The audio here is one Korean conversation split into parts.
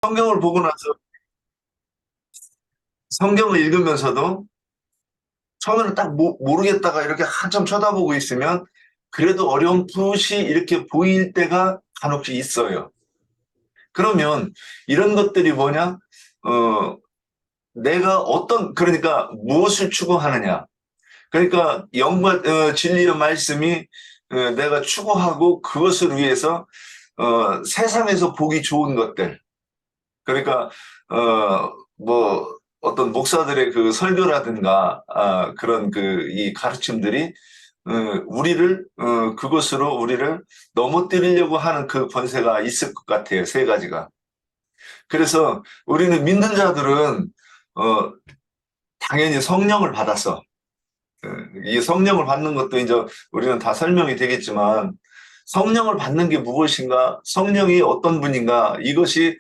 성경을 보고 나서 성경을 읽으면서도 처음에는 딱 모르겠다가 이렇게 한참 쳐다보고 있으면 그래도 어렴풋이 이렇게 보일 때가 간혹 있어요. 그러면 이런 것들이 뭐냐? 어, 내가 그러니까 무엇을 추구하느냐? 그러니까 영과 진리의 말씀이 내가 추구하고 그것을 위해서 세상에서 보기 좋은 것들. 그러니까 뭐 어떤 목사들의 그 설교라든가 그런 그 이 가르침들이 그것으로 우리를 넘어뜨리려고 하는 그 권세가 있을 것 같아요. 세 가지가. 그래서 우리는 믿는 자들은 어, 당연히 성령을 받았어. 이 성령을 받는 것도 이제 우리는 다 설명이 되겠지만 성령을 받는 게 무엇인가, 성령이 어떤 분인가 이것이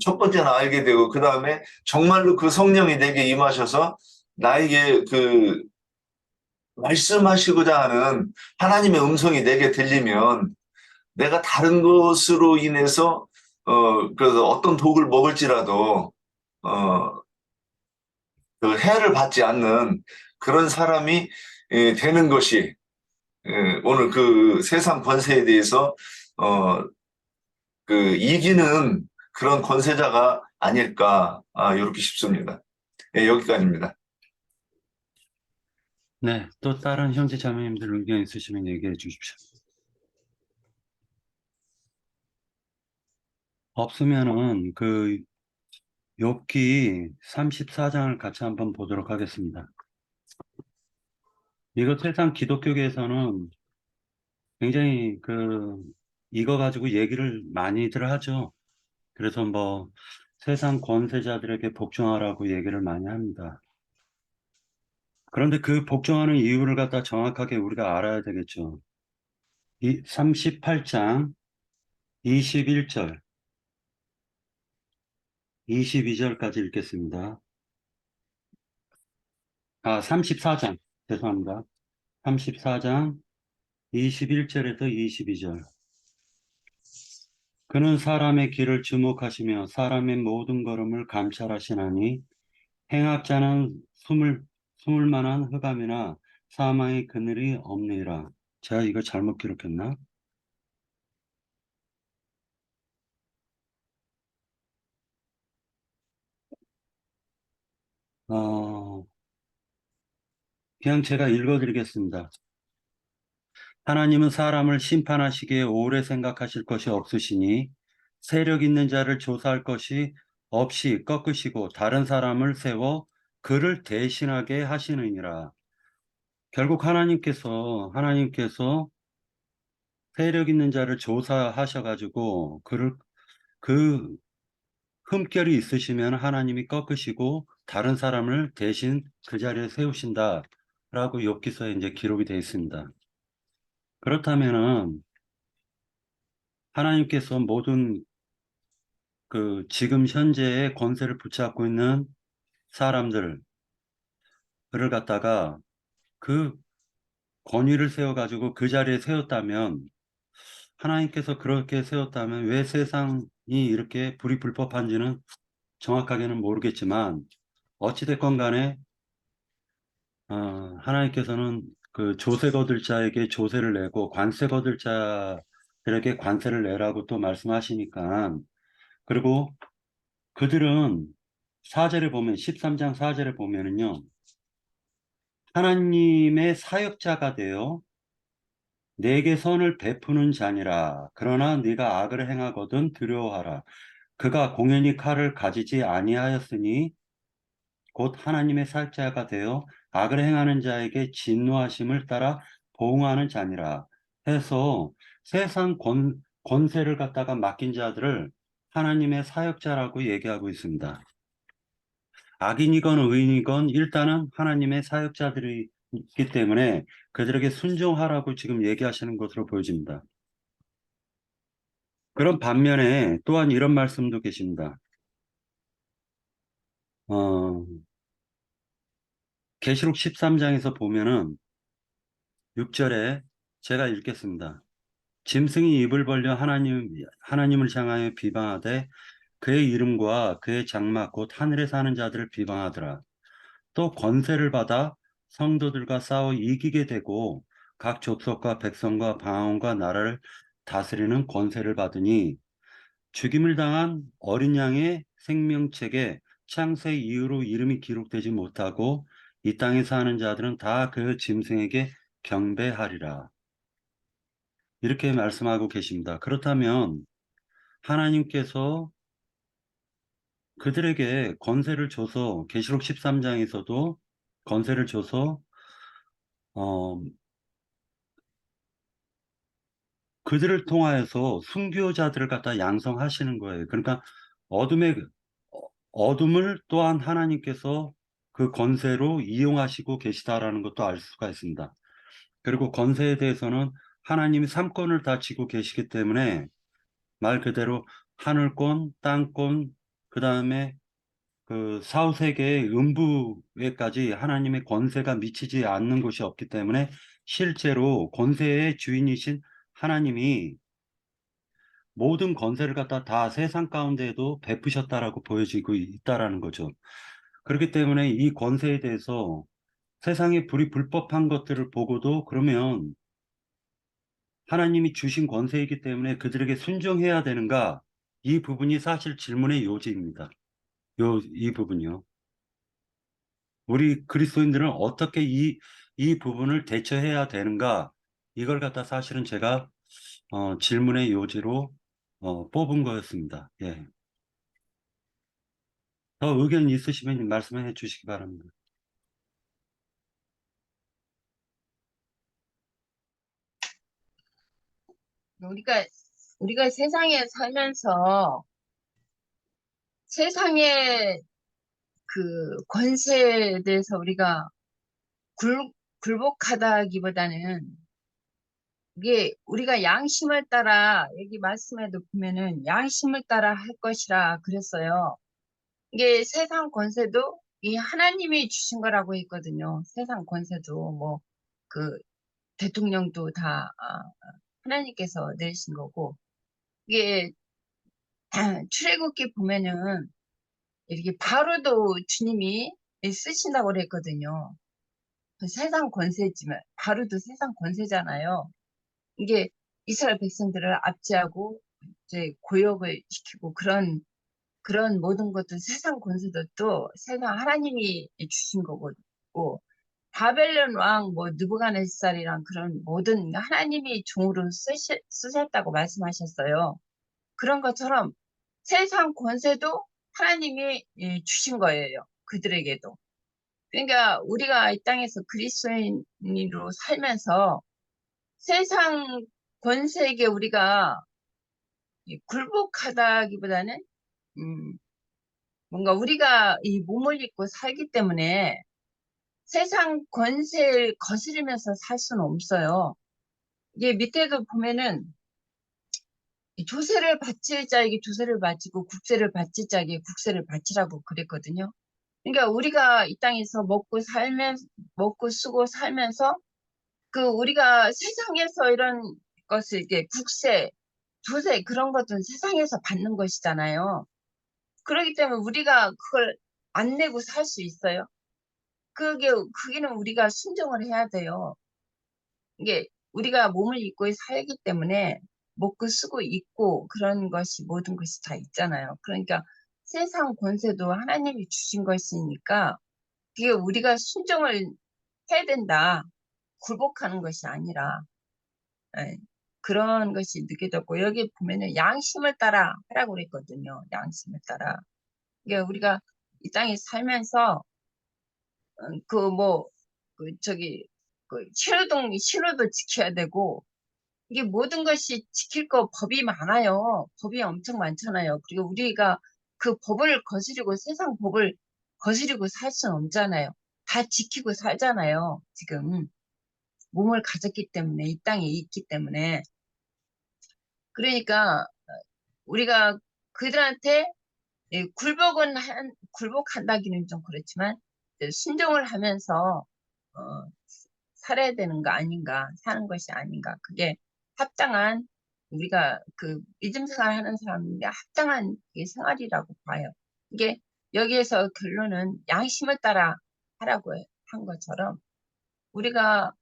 첫 번째는 알게 되고 그 다음에 정말로 그 성령이 내게 임하셔서 나에게 그 말씀하시고자 하는 하나님의 음성이 내게 들리면 내가 다른 것으로 인해서 그래서 어떤 독을 먹을지라도 어, 그 해를 받지 않는 그런 사람이 되는 것이 오늘 그 세상 권세에 대해서 어, 그 이기는 그런 권세자가 아닐까 이렇게 싶습니다. 예, 여기까지입니다. 네, 또 다른 형제 자매님들 의견 있으시면 얘기해 주십시오. 없으면은 그 욥기 34장을 같이 한번 보도록 하겠습니다. 이거 세상 기독교계에서는 굉장히 이거 가지고 얘기를 많이들 하죠. 그래서 뭐 세상 권세자들에게 복종하라고 얘기를 많이 합니다. 그런데 그 복종하는 이유를 갖다 정확하게 우리가 알아야 되겠죠. 이 38장 21절, 22절까지 읽겠습니다. 34장, 죄송합니다. 34장 21절에서 22절. 그는 사람의 길을 주목하시며 사람의 모든 걸음을 감찰하시나니 행악자는 숨을 만한 흑암이나 사망의 그늘이 없느니라. 제가 이거 잘못 기록했나? 어, 그냥 제가 읽어드리겠습니다. 하나님은 사람을 심판하시기에 오래 생각하실 것이 없으시니 세력 있는 자를 조사할 것이 없이 꺾으시고 다른 사람을 세워 그를 대신하게 하시느니라. 결국 하나님께서 세력 있는 자를 조사하셔가지고 그 흠결이 있으시면 하나님이 꺾으시고 다른 사람을 대신 그 자리에 세우신다라고 욥기서에 이제 기록이 되어 있습니다. 그렇다면은 하나님께서 모든 지금 현재의 권세를 붙잡고 있는 사람들을 갖다가 그 권위를 세워가지고 그 자리에 세웠다면 하나님께서 그렇게 세웠다면 왜 세상이 이렇게 불이 불법한지는 정확하게는 모르겠지만 어찌됐건 간에 하나님께서는 그 조세 거둘 자에게 조세를 내고 관세 거둘 자들에게 관세를 내라고 또 말씀하시니까 그리고 그들은 4절에 보면 13장 4절에 보면은요. 하나님의 사역자가 되어 내게 선을 베푸는 자니라. 그러나 네가 악을 행하거든 두려워하라. 그가 공연히 칼을 가지지 아니하였으니 곧 하나님의 사역자가 되어 악을 행하는 자에게 진노하심을 따라 보응하는 자니라. 해서 세상 권세를 갖다가 맡긴 자들을 하나님의 사역자라고 얘기하고 있습니다. 악인이건 의인이건 일단은 하나님의 사역자들이 있기 때문에 그들에게 순종하라고 지금 얘기하시는 것으로 보여집니다. 그런 반면에 또한 이런 말씀도 계십니다. 어, 계시록 13장에서 보면은 6절에 제가 읽겠습니다. 짐승이 입을 벌려 하나님을 향하여 비방하되 그의 이름과 그의 장막 곧 하늘에 사는 자들을 비방하더라. 또 권세를 받아 성도들과 싸워 이기게 되고 각 족속과 백성과 방언과 나라를 다스리는 권세를 받으니 죽임을 당한 어린 양의 생명책에 창세 이후로 이름이 기록되지 못하고 이 땅에 사는 자들은 다 그 짐승에게 경배하리라. 이렇게 말씀하고 계십니다. 그렇다면 하나님께서 그들에게 권세를 줘서 계시록 13장에서도 권세를 줘서 어, 그들을 통하여서 순교자들을 갖다 양성하시는 거예요. 그러니까 어둠의 어둠을 또한 하나님께서 그 권세로 이용하시고 계시다라는 것도 알 수가 있습니다. 그리고 권세에 대해서는 하나님이 삼권을 다 쥐고 계시기 때문에 말 그대로 하늘권, 땅권, 그 다음에 그 사후세계의 음부에까지 하나님의 권세가 미치지 않는 곳이 없기 때문에 실제로 권세의 주인이신 하나님이 모든 권세를 갖다 다 세상 가운데에도 베푸셨다라고 보여지고 있다라는 거죠. 그렇기 때문에 이 권세에 대해서 세상에 불이 불법한 것들을 보고도 그러면 하나님이 주신 권세이기 때문에 그들에게 순종해야 되는가? 이 부분이 사실 질문의 요지입니다. 이 부분이요. 우리 그리스도인들은 어떻게 이 부분을 대처해야 되는가? 이걸 갖다 사실은 제가 질문의 요지로 뽑은 거였습니다. 예. 더 의견 있으시면 말씀해 주시기 바랍니다. 우리가 우리가 세상에 살면서 세상의 그 권세에 대해서 우리가 굴복하다기보다는 이게 우리가 양심을 따라 여기 말씀에도 보면은 양심을 따라 할 것이라 그랬어요. 이게 세상 권세도 이 하나님이 주신 거라고 했거든요. 세상 권세도 뭐 그 대통령도 다 하나님께서 내신 거고 이게 출애굽기 보면은 이렇게 바로도 주님이 쓰신다고 그랬거든요. 그 세상 권세지만 바로도 세상 권세잖아요. 이게 이스라엘 백성들을 압제하고 이제 고역을 시키고 그런 모든 것도 세상 권세도 또 세상 하나님이 주신 거고 바벨론 왕 뭐 느부갓네살이랑 그런 모든 하나님이 종으로 쓰셨다고 말씀하셨어요. 그런 것처럼 세상 권세도 하나님이 주신 거예요. 그들에게도. 그러니까 우리가 이 땅에서 그리스도인으로 살면서 세상 권세에게 우리가 굴복하다기보다는 음, 뭔가 우리가 이 몸을 입고 살기 때문에 세상 권세를 거스르면서 살 수는 없어요. 이게 밑에도 보면은 이 조세를 바칠 자에게 조세를 바치고 국세를 바칠 자에게 국세를 바치라고 그랬거든요. 그러니까 우리가 이 땅에서 먹고 쓰고 살면서 그 우리가 세상에서 이런 것을 이게 국세, 조세 그런 것들은 세상에서 받는 것이잖아요. 그렇기 때문에 우리가 그걸 안 내고 살 수 있어요. 그게는 우리가 순종을 해야 돼요. 이게 우리가 몸을 입고 살기 때문에 먹고 쓰고 입고 그런 것이 모든 것이 다 있잖아요. 그러니까 세상 권세도 하나님이 주신 것이니까 그게 우리가 순종을 해야 된다. 굴복하는 것이 아니라 예, 그런 것이 느껴졌고 여기 보면은 양심을 따라 하라고 그랬거든요. 양심을 따라. 이게 우리가 이 땅에 살면서 그 뭐 그 저기 그 신호도 지켜야 되고 이게 모든 것이 지킬 거 법이 많아요. 법이 엄청 많잖아요. 그리고 우리가 그 법을 거스르고 세상 법을 거스르고 살 수는 없잖아요. 다 지키고 살잖아요. 지금 몸을 가졌기 때문에 이 땅에 있기 때문에 그러니까 우리가 그들한테 굴복한다기는 좀 그렇지만 순종을 하면서 어, 살아야 되는 거 아닌가 사는 것이 아닌가 그게 합당한 우리가 그 믿음 생활하는 사람인데 합당한 이 생활이라고 봐요. 이게 여기에서 결론은 양심을 따라 하라고 한 것처럼 우리가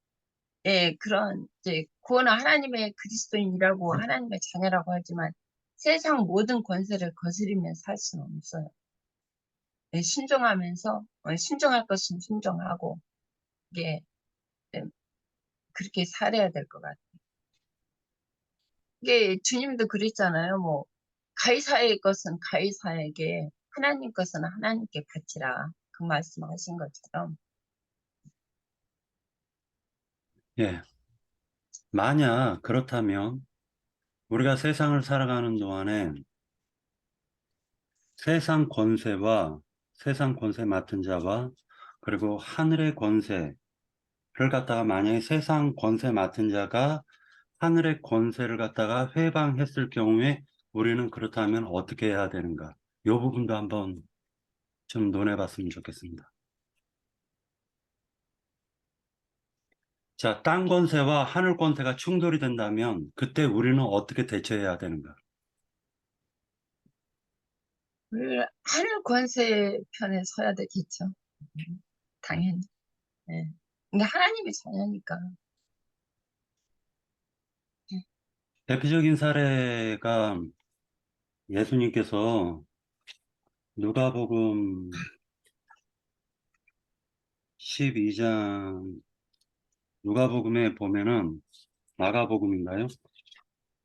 예, 그런 이제 구원은 하나님의 그리스도인이라고 하나님의 자녀라고 하지만 세상 모든 권세를 거스리며 살 수는 없어요. 예, 순종하면서 순종할 것은 순종하고 이게 예, 그렇게 살아야 될 것 같아요. 이게 주님도 그랬잖아요. 뭐 가이사의 것은 가이사에게 하나님 것은 하나님께 바치라 그 말씀하신 것처럼 예. 만약 그렇다면 우리가 세상을 살아가는 동안에 세상 권세와 세상 권세 맡은 자와 그리고 하늘의 권세를 갖다가 만약에 세상 권세 맡은 자가 하늘의 권세를 갖다가 회방했을 경우에 우리는 그렇다면 어떻게 해야 되는가? 이 부분도 한번 좀 논해봤으면 좋겠습니다. 자, 땅 권세와 하늘 권세가 충돌이 된다면 그때 우리는 어떻게 대처해야 되는가? 우리 하늘 권세 편에 서야 되겠죠. 당연히. 예. 근데 하나님의 자녀니까. 예. 대표적인 사례가 예수님께서 누가복음 12장 누가복음에 보면은 마가복음인가요?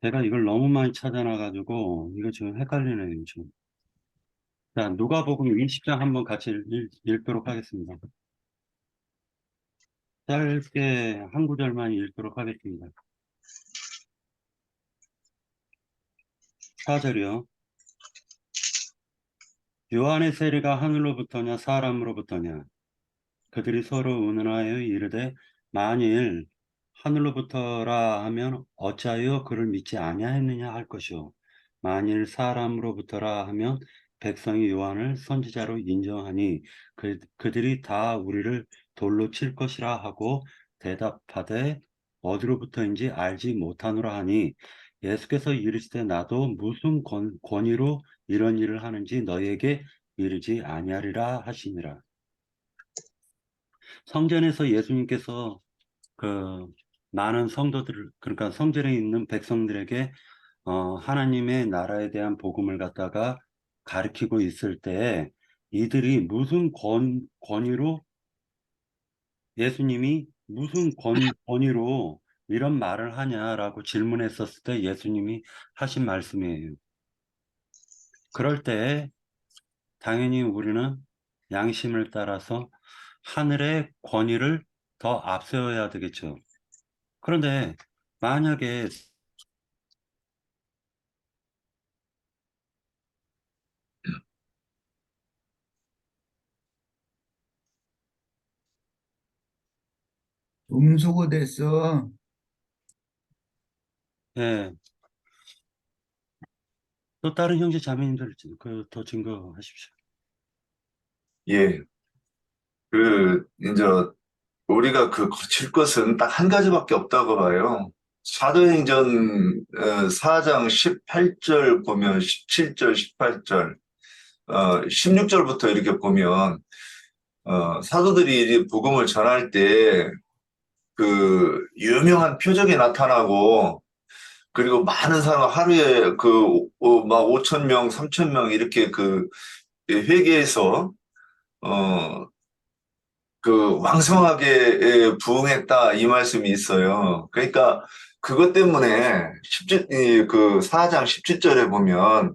제가 이걸 너무 많이 찾아놔가지고 이거 지금 헷갈리네요. 지금. 자, 누가복음 20장 한번 같이 읽도록 하겠습니다. 짧게 한 구절만 읽도록 하겠습니다. 4절이요. 요한의 세례가 하늘로부터냐 사람으로부터냐 그들이 서로 의논하여 이르되 만일 하늘로부터라 하면 어찌하여 그를 믿지 아니하였느냐 할 것이요 만일 사람으로부터라 하면 백성이 요한을 선지자로 인정하니 그들이 다 우리를 돌로 칠 것이라 하고 대답하되 어디로부터인지 알지 못하노라 하니 예수께서 이르시되 나도 무슨 권위로 이런 일을 하는지 너희에게 이르지 아니하리라 하시니라. 성전에서 예수님께서 그 많은 성도들, 그러니까 성전에 있는 백성들에게 하나님의 나라에 대한 복음을 갖다가 가르치고 있을 때 이들이 무슨 권위로 예수님이 무슨 권위로 이런 말을 하냐라고 질문했었을 때 예수님이 하신 말씀이에요. 그럴 때 당연히 우리는 양심을 따라서 하늘의 권위를 더 앞세워야 되겠죠. 그런데 만약에 음수거 됐어. 예, 또 다른 형제 자매님들 더 증거하십시오. 예. 이제 우리가 거칠 것은 딱 한 가지밖에 없다고 봐요. 사도행전 4장 18절 보면 17절, 18절, 16절부터 이렇게 보면 사도들이 복음을 전할 때 유명한 표적이 나타나고 그리고 많은 사람 하루에 막 5천 명, 3천 명 이렇게 회개해서 왕성하게 부응했다 이 말씀이 있어요. 그러니까 그것 때문에 4장 17절에 보면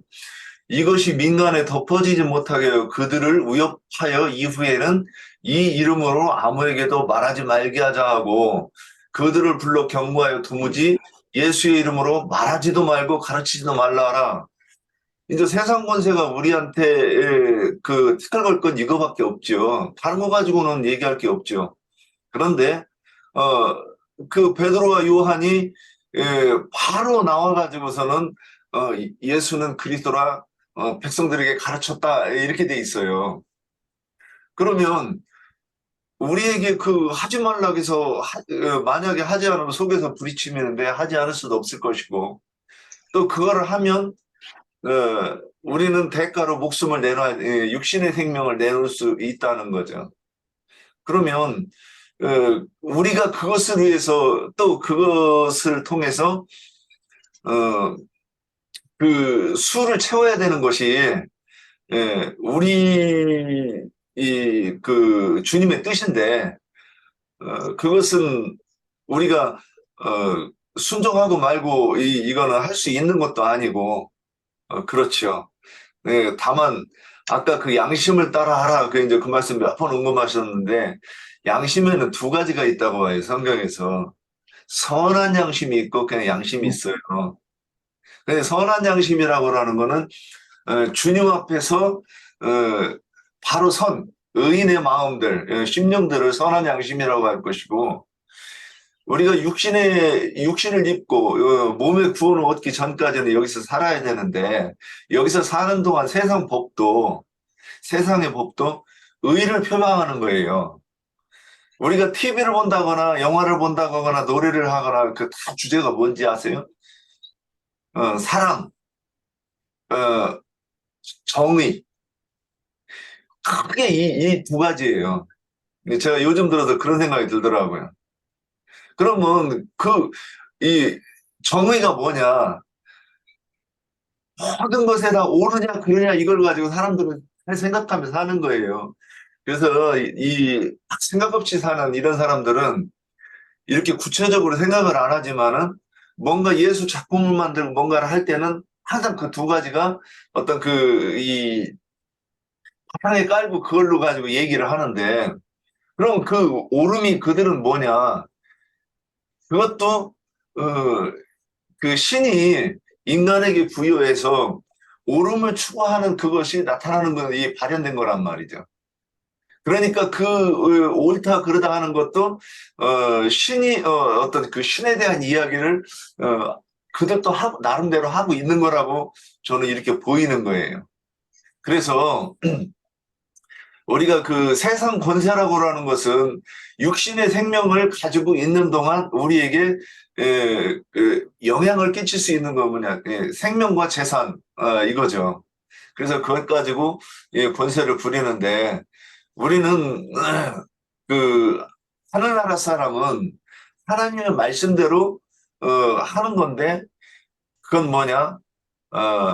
이것이 민간에 덮어지지 못하게 그들을 위협하여 이후에는 이 이름으로 아무에게도 말하지 말게 하자 하고 그들을 불러 경고하여 도무지 예수의 이름으로 말하지도 말고 가르치지도 말라 하라. 이제 세상 권세가 우리한테 특할 걸 건 이거밖에 없죠. 다른 거 가지고는 얘기할 게 없죠. 그런데 베드로와 요한이 바로 나와가지고서는 예수는 그리스도라 백성들에게 가르쳤다 이렇게 돼 있어요. 그러면 우리에게 하지 말라고 해서 만약에 하지 않으면 속에서 부딪히면 하지 않을 수도 없을 것이고 또 그거를 하면 우리는 대가로 목숨을 내놔야, 육신의 생명을 내놓을 수 있다는 거죠. 그러면 우리가 그것을 위해서 또 그것을 통해서 그 수를 채워야 되는 것이 우리 그 주님의 뜻인데 그것은 우리가 순종하고 말고 이거는 할 수 있는 것도 아니고 그렇죠. 네, 다만 아까 그 양심을 따라하라 그 이제 그 말씀 몇 번 언급하셨는데 양심에는 두 가지가 있다고 봐요. 성경에서 선한 양심이 있고 그냥 양심이 있어요. 근데 선한 양심이라고 하는 거는 주님 앞에서 바로 의인의 마음들, 심령들을 선한 양심이라고 할 것이고 우리가 육신을 입고 몸의 구원을 얻기 전까지는 여기서 살아야 되는데 여기서 사는 동안 세상의 법도 의를 표방하는 거예요. 우리가 TV를 본다거나 영화를 본다거나 노래를 하거나 그 다 주제가 뭔지 아세요? 사랑, 어, 정의. 크게 이 두 가지예요. 제가 요즘 들어서 그런 생각이 들더라고요. 그러면 이 정의가 뭐냐? 모든 것에 다 옳으냐, 그러냐, 이걸 가지고 사람들은 잘 생각하면서 사는 거예요. 그래서 생각 없이 사는 이런 사람들은 이렇게 구체적으로 생각을 안 하지만은 뭔가 예수 작품을 만들고 뭔가를 할 때는 항상 그 두 가지가 어떤 바탕에 깔고 그걸로 가지고 얘기를 하는데 그럼 그 옳음이 그들은 뭐냐? 그것도 그 신이 인간에게 부여해서 옳음을 추구하는 그것이 나타나는 건 이 발현된 거란 말이죠. 그러니까 옳다 그러다 하는 것도 신이 어떤 그 신에 대한 이야기를 그들도 나름대로 하고 있는 거라고 저는 이렇게 보이는 거예요. 그래서 우리가 그 세상 권세라고 하는 것은 육신의 생명을 가지고 있는 동안 우리에게 영향을 끼칠 수 있는 거 뭐냐, 생명과 재산, 이거죠. 그래서 그것 가지고 권세를 부리는데 우리는 그 하늘나라 사람은 하나님의 말씀대로 하는 건데 그건 뭐냐?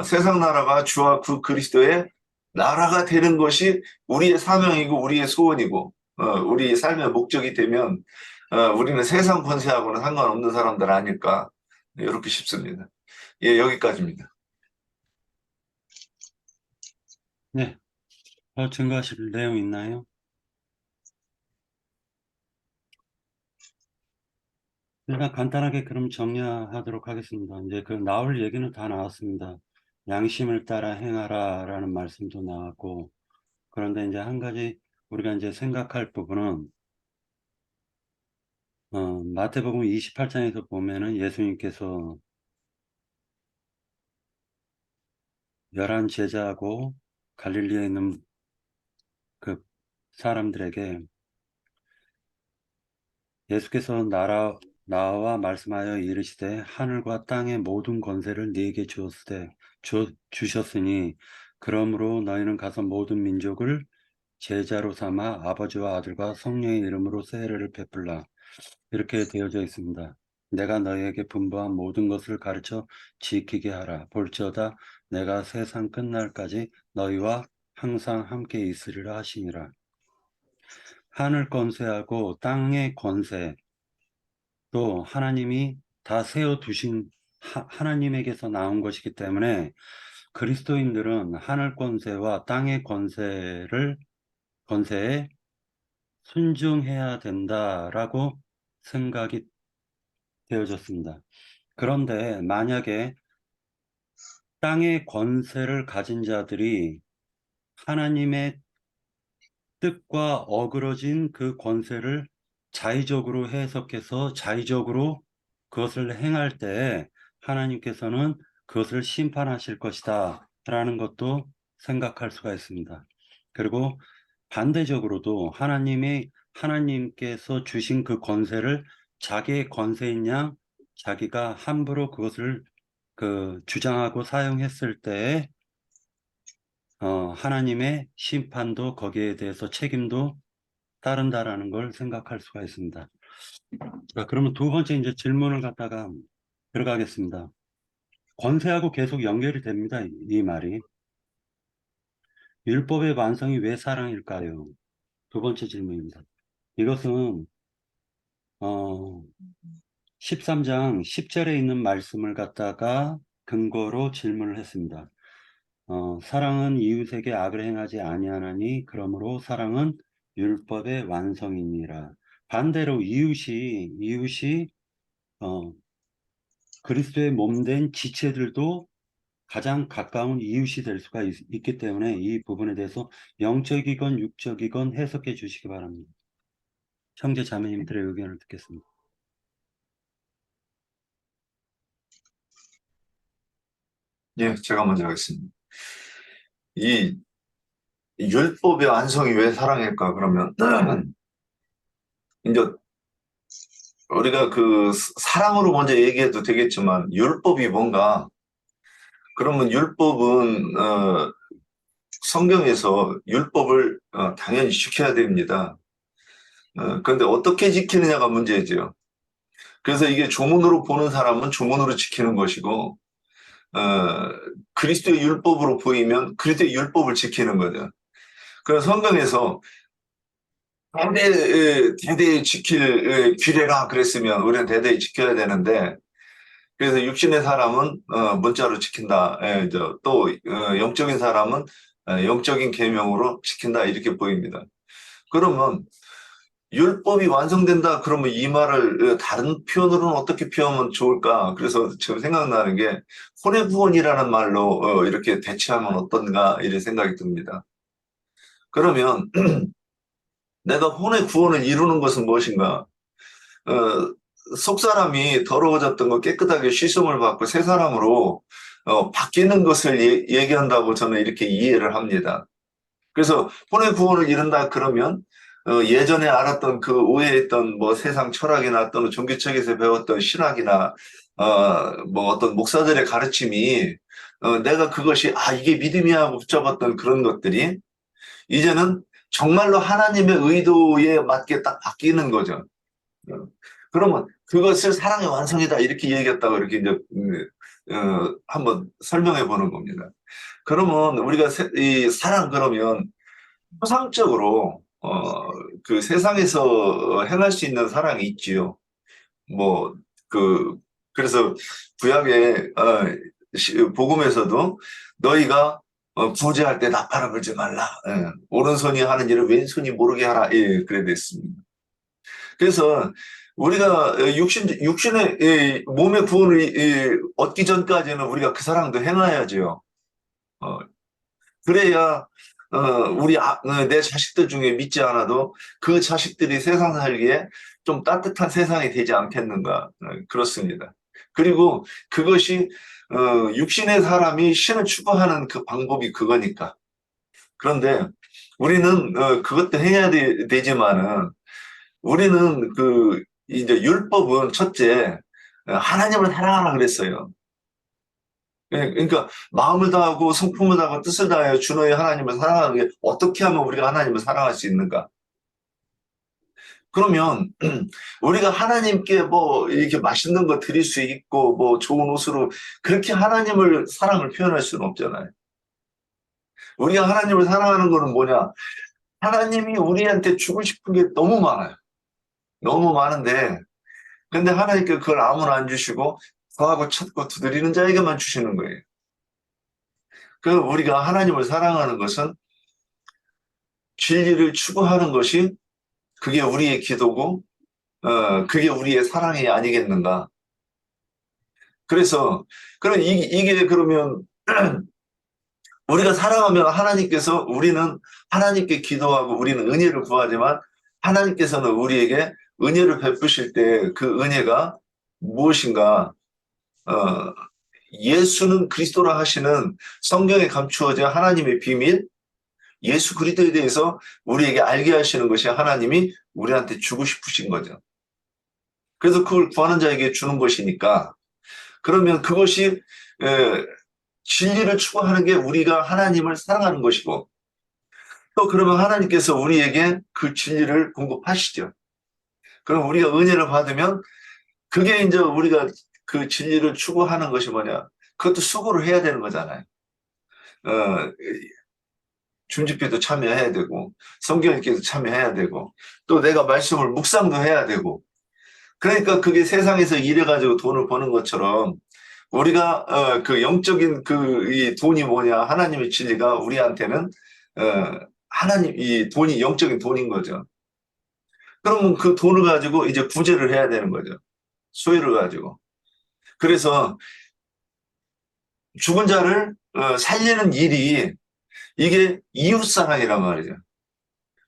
세상 나라가 주와 그 그리스도의 나라가 되는 것이 우리의 사명이고 우리의 소원이고 우리 삶의 목적이 되면 우리는 세상 권세하고는 상관없는 사람들 아닐까 이렇게 싶습니다. 예, 여기까지입니다. 네. 증거하실 내용 있나요? 일단 간단하게 그럼 정리하도록 하겠습니다. 이제 그 나올 얘기는 다 나왔습니다. 양심을 따라 행하라라는 말씀도 나왔고, 그런데 이제 한 가지 우리가 이제 생각할 부분은 마태복음 28장에서 보면은 예수님께서 11 제자하고 갈릴리에 있는 그 사람들에게 예수께서 나와 말씀하여 이르시되 하늘과 땅의 모든 권세를 네게 주셨으니 그러므로 너희는 가서 모든 민족을 제자로 삼아 아버지와 아들과 성령의 이름으로 세례를 베풀라. 이렇게 되어져 있습니다. 내가 너희에게 분부한 모든 것을 가르쳐 지키게 하라. 볼지어다 내가 세상 끝날까지 너희와 항상 함께 있으리라 하시니라. 하늘 권세하고 땅의 권세 또 하나님이 다 세워두신 하나님에게서 나온 것이기 때문에 그리스도인들은 하늘 권세와 땅의 권세에 순종해야 된다라고 생각이 되어졌습니다. 그런데 만약에 땅의 권세를 가진 자들이 하나님의 뜻과 어그러진 그 권세를 자의적으로 해석해서 자의적으로 그것을 행할 때 하나님께서는 그것을 심판하실 것이다 라는 것도 생각할 수가 있습니다. 그리고 반대적으로도 하나님께서 주신 그 권세를 자기의 권세인 양 자기가 함부로 주장하고 사용했을 때 하나님의 심판도 거기에 대해서 책임도 따른다라는 걸 생각할 수가 있습니다. 자, 그러면 두 번째 이제 질문을 갖다가 들어가겠습니다. 권세하고 계속 연결이 됩니다. 이 말이. 율법의 완성이 왜 사랑일까요? 두 번째 질문입니다. 이것은 13장 10절에 있는 말씀을 갖다가 근거로 질문을 했습니다. 사랑은 이웃에게 악을 행하지 아니하나니 그러므로 사랑은 율법의 완성이니라. 반대로 이웃이 그리스도의 몸된 지체들도 가장 가까운 이웃이 될 수가 있기 때문에 이 부분에 대해서 영적이건 육적이건 해석해 주시기 바랍니다. 형제 자매님들의 의견을 듣겠습니다. 예, 제가 먼저 하겠습니다. 이 율법의 완성이 왜 사랑일까? 그러면 이제 우리가 그 사랑으로 먼저 얘기해도 되겠지만 율법이 뭔가 그러면 율법은 성경에서 율법을 당연히 지켜야 됩니다. 그런데 어떻게 지키느냐가 문제죠. 그래서 이게 조문으로 보는 사람은 조문으로 지키는 것이고 그리스도의 율법으로 보이면 그리스도의 율법을 지키는 거죠. 그래서 성경에서 대대에 지킬 규례라 그랬으면 우리는 대대에 지켜야 되는데 그래서 육신의 사람은 문자로 지킨다. 또 영적인 사람은 영적인 계명으로 지킨다 이렇게 보입니다. 그러면 율법이 완성된다 그러면 이 말을 다른 표현으로는 어떻게 표현하면 좋을까? 그래서 지금 생각나는 게 혼의 구원이라는 말로 이렇게 대체하면 어떤가 이런 생각이 듭니다. 그러면 내가 혼의 구원을 이루는 것은 무엇인가? 속사람이 더러워졌던 거 깨끗하게 씻음을 받고 새 사람으로 바뀌는 것을 얘기한다고 저는 이렇게 이해를 합니다. 그래서 혼의 구원을 이룬다 그러면 예전에 알았던 그 오해했던 뭐 세상 철학이나 또는 종교책에서 배웠던 신학이나 뭐 어떤 목사들의 가르침이 내가 그것이 이게 믿음이야 하고 붙잡았던 그런 것들이 이제는 정말로 하나님의 의도에 맞게 딱 바뀌는 거죠. 그러면 그것을 사랑의 완성이다 이렇게 얘기했다고 이렇게 이제 한번 설명해 보는 겁니다. 그러면 우리가 이 사랑 그러면 표상적으로 그 세상에서 행할 수 있는 사랑이 있지요. 뭐 그래서 구약의 복음에서도 너희가 구제할 때 나팔을 불지 말라. 오른손이 하는 일을 왼손이 모르게 하라. 그래 됐습니다. 그래서 우리가 육신의 몸의 구원을 얻기 전까지는 우리가 그 사랑도 행해야죠. 그래야 내 자식들 중에 믿지 않아도 그 자식들이 세상 살기에 좀 따뜻한 세상이 되지 않겠는가 그렇습니다. 그리고 그것이 육신의 사람이 신을 추구하는 그 방법이 그거니까. 그런데 우리는 그것도 해야 되지만은 우리는 이제 율법은 첫째 하나님을 사랑하라 그랬어요. 그러니까 마음을 다하고 성품을 다하고 뜻을 다하여 주 너의 하나님을 사랑하는 게 어떻게 하면 우리가 하나님을 사랑할 수 있는가? 그러면 우리가 하나님께 뭐 이렇게 맛있는 거 드릴 수 있고 뭐 좋은 옷으로 그렇게 하나님을 사랑을 표현할 수는 없잖아요. 우리가 하나님을 사랑하는 거는 뭐냐? 하나님이 우리한테 주고 싶은 게 너무 많아요. 너무 많은데 근데 하나님께 그걸 아무나 안 주시고 구하고 찾고 두드리는 자에게만 주시는 거예요. 그 우리가 하나님을 사랑하는 것은 진리를 추구하는 것이 그게 우리의 기도고 그게 우리의 사랑이 아니겠는가. 그래서 그럼 이게 그러면 우리가 사랑하면 하나님께서 우리는 하나님께 기도하고 우리는 은혜를 구하지만 하나님께서는 우리에게 은혜를 베푸실 때 그 은혜가 무엇인가? 예수는 그리스도라 하시는 성경에 감추어진 하나님의 비밀, 예수 그리스도에 대해서 우리에게 알게 하시는 것이 하나님이 우리한테 주고 싶으신 거죠. 그래서 그걸 구하는 자에게 주는 것이니까 그러면 그것이 에, 진리를 추구하는 게 우리가 하나님을 사랑하는 것이고, 또 그러면 하나님께서 우리에게 그 진리를 공급하시죠. 그럼 우리가 은혜를 받으면 그게 이제 우리가 그 진리를 추구하는 것이 뭐냐? 그것도 수고를 해야 되는 거잖아요. 어, 중직회도 참여해야 되고, 성경 읽기도 참여해야 되고, 또 내가 말씀을 묵상도 해야 되고, 그러니까 그게 세상에서 일해가지고 돈을 버는 것처럼 우리가 그 영적인 그 이 돈이 뭐냐? 하나님의 진리가 우리한테는 하나님 이 돈이 영적인 돈인 거죠. 그러면 그 돈을 가지고 이제 구제를 해야 되는 거죠. 소유를 가지고. 그래서 죽은 자를 살리는 일이 이게 이웃사랑이란 말이죠.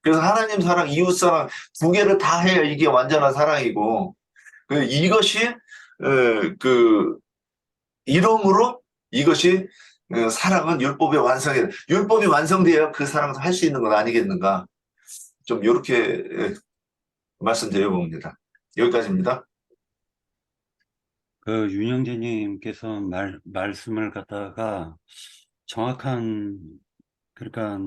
그래서 하나님 사랑, 이웃사랑 두 개를 다 해야 이게 완전한 사랑이고 이것이 그 이름으로 이것이 사랑은 율법의 완성이다. 율법이 완성돼야 그 사랑을 할 수 있는 건 아니겠는가? 좀 이렇게 말씀드려봅니다. 여기까지입니다. 그 윤영재님께서 말씀을 갖다가 정확한, 그러니까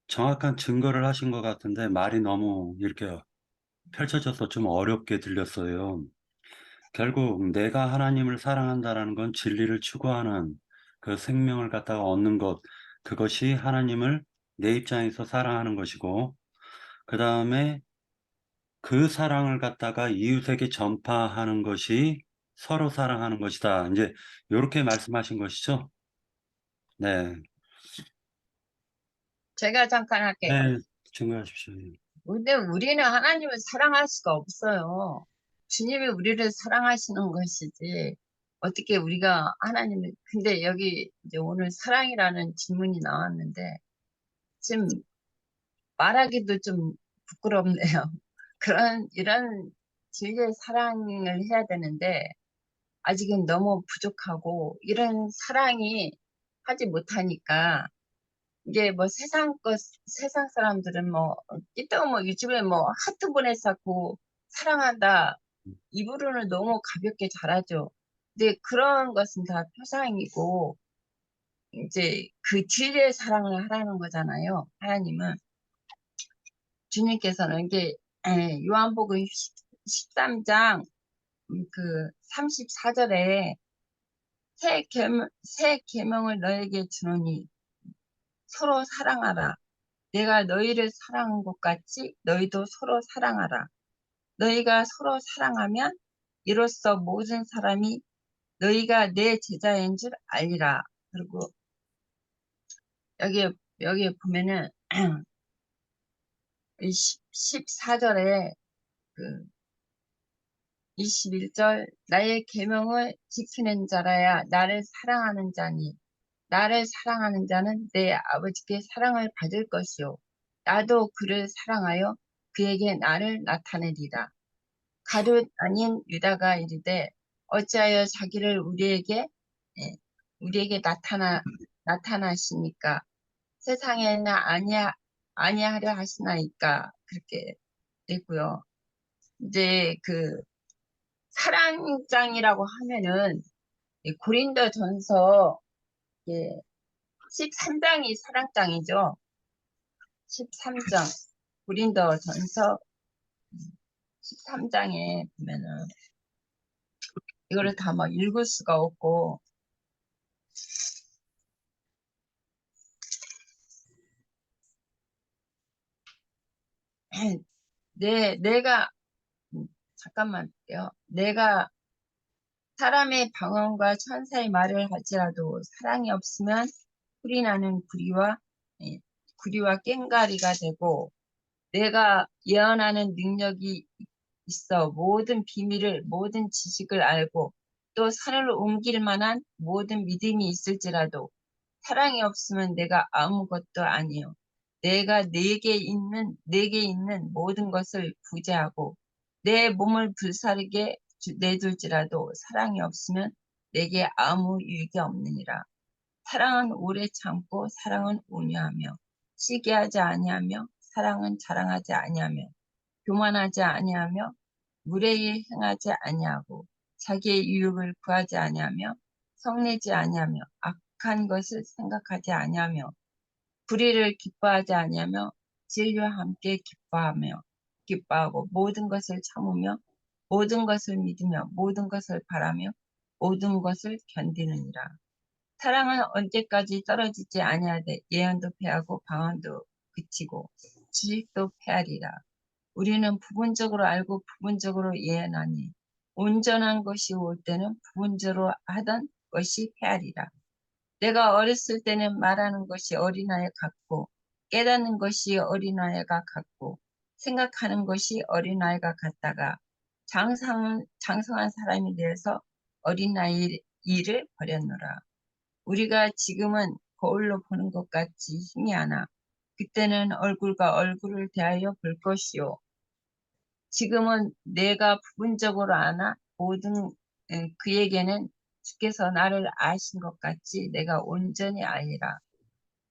정확한 증거를 하신 것 같은데 말이 너무 이렇게 펼쳐져서 좀 어렵게 들렸어요. 결국 내가 하나님을 사랑한다라는 건 진리를 추구하는 그 생명을 갖다가 얻는 것, 그것이 하나님을 내 입장에서 사랑하는 것이고, 그 다음에 그 사랑을 갖다가 이웃에게 전파하는 것이 서로 사랑하는 것이다. 이제 이렇게 말씀하신 것이죠? 네. 제가 잠깐 할게요. 네, 증거하십시오. 근데 우리는 하나님을 사랑할 수가 없어요. 주님이 우리를 사랑하시는 것이지. 어떻게 우리가 하나님을, 근데 여기 이제 오늘 사랑이라는 질문이 나왔는데, 지금 말하기도 좀 부끄럽네요. 이런 진리의 사랑을 해야 되는데, 아직은 너무 부족하고, 이런 사랑이 하지 못하니까, 이게 뭐 세상 사람들은 뭐, 이따가 뭐 요즘에 뭐 하트 보내서 사랑한다. 입으로는 너무 가볍게 잘하죠. 근데 그런 것은 다 표상이고, 이제 그 진리의 사랑을 하라는 거잖아요. 하나님은. 주님께서는 이게, 요한복음 13장 그 34절에 새 계명을 너에게 주노니 서로 사랑하라. 내가 너희를 사랑한 것 같이 너희도 서로 사랑하라. 너희가 서로 사랑하면 이로써 모든 사람이 너희가 내 제자인 줄 알리라. 그리고 여기에 보면은 14절에 그 21절 나의 계명을 지키는 자라야 나를 사랑하는 자니 나를 사랑하는 자는 내 아버지께 사랑을 받을 것이요 나도 그를 사랑하여 그에게 나를 나타내리라. 가룟 아닌 유다가 이르되 어찌하여 자기를 예, 우리에게 나타나시니까 세상에는 아니하려 하시나이까 그렇게 됐고요. 이제 그 사랑장이라고 하면은 이 고린도전서 13장이 사랑장이죠. 13장 고린도전서 13장에 보면은 이거를 다 막 읽을 수가 없고 내가 잠깐만요. 내가 사람의 방언과 천사의 말을 할지라도 사랑이 없으면 풀이 나는 구리와 꽹가리가 되고 내가 예언하는 능력이 있어 모든 비밀을 모든 지식을 알고 또 산을 옮길 만한 모든 믿음이 있을지라도 사랑이 없으면 내가 아무것도 아니요. 내게 있는 모든 것을 부재하고 내 몸을 불사르게 내둘지라도 사랑이 없으면 내게 아무 유익이 없느니라. 사랑은 오래 참고 사랑은 온유하며 시기하지 아니하며 사랑은 자랑하지 아니하며 교만하지 아니하며 무례히 행하지 아니하고 자기의 유익을 구하지 아니하며 성내지 아니하며 악한 것을 생각하지 아니하며 불의를 기뻐하지 아니하며 진리와 함께 기뻐하고 모든 것을 참으며 모든 것을 믿으며 모든 것을 바라며 모든 것을 견디느니라. 사랑은 언제까지 떨어지지 아니하되 예언도 패하고 방언도 그치고 지식도 패하리라. 우리는 부분적으로 알고 부분적으로 예언하니 온전한 것이 올 때는 부분적으로 하던 것이 패하리라. 내가 어렸을 때는 말하는 것이 어린아이 같고 깨닫는 것이 어린아이가 같고 생각하는 것이 어린아이가 같다가 장성한 사람이 되어서 어린아이 일을 버렸노라. 우리가 지금은 거울로 보는 것 같이 희미하나 그때는 얼굴과 얼굴을 대하여 볼 것이요. 지금은 내가 부분적으로 아나 모든 그에게는 주께서 나를 아신 것 같이 내가 온전히 알리라.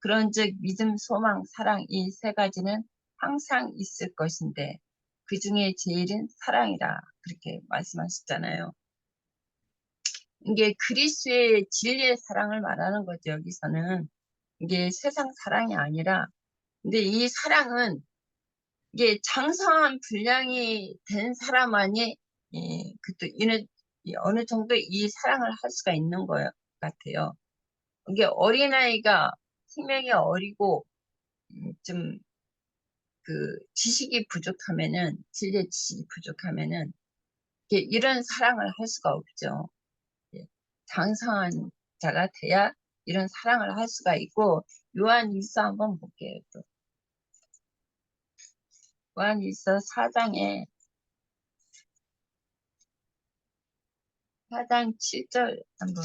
그런즉 믿음, 소망, 사랑 이 세 가지는 항상 있을 것인데 그 중에 제일은 사랑이라 그렇게 말씀하셨잖아요. 이게 그리스도의 진리의 사랑을 말하는 거죠. 여기서는 이게 세상 사랑이 아니라 근데 이 사랑은 이게 장성한 분량이 된 사람만이 어느 정도 이 사랑을 할 수가 있는 것 같아요. 이게 어린아이가 생명이 어리고 좀 지식이 부족하면은 진리의 지식이 부족하면은 이런 사랑을 할 수가 없죠. 장성한 자가 돼야 이런 사랑을 할 수가 있고 요한일서 한번 볼게요. 또 요한일서 4장 7절 한번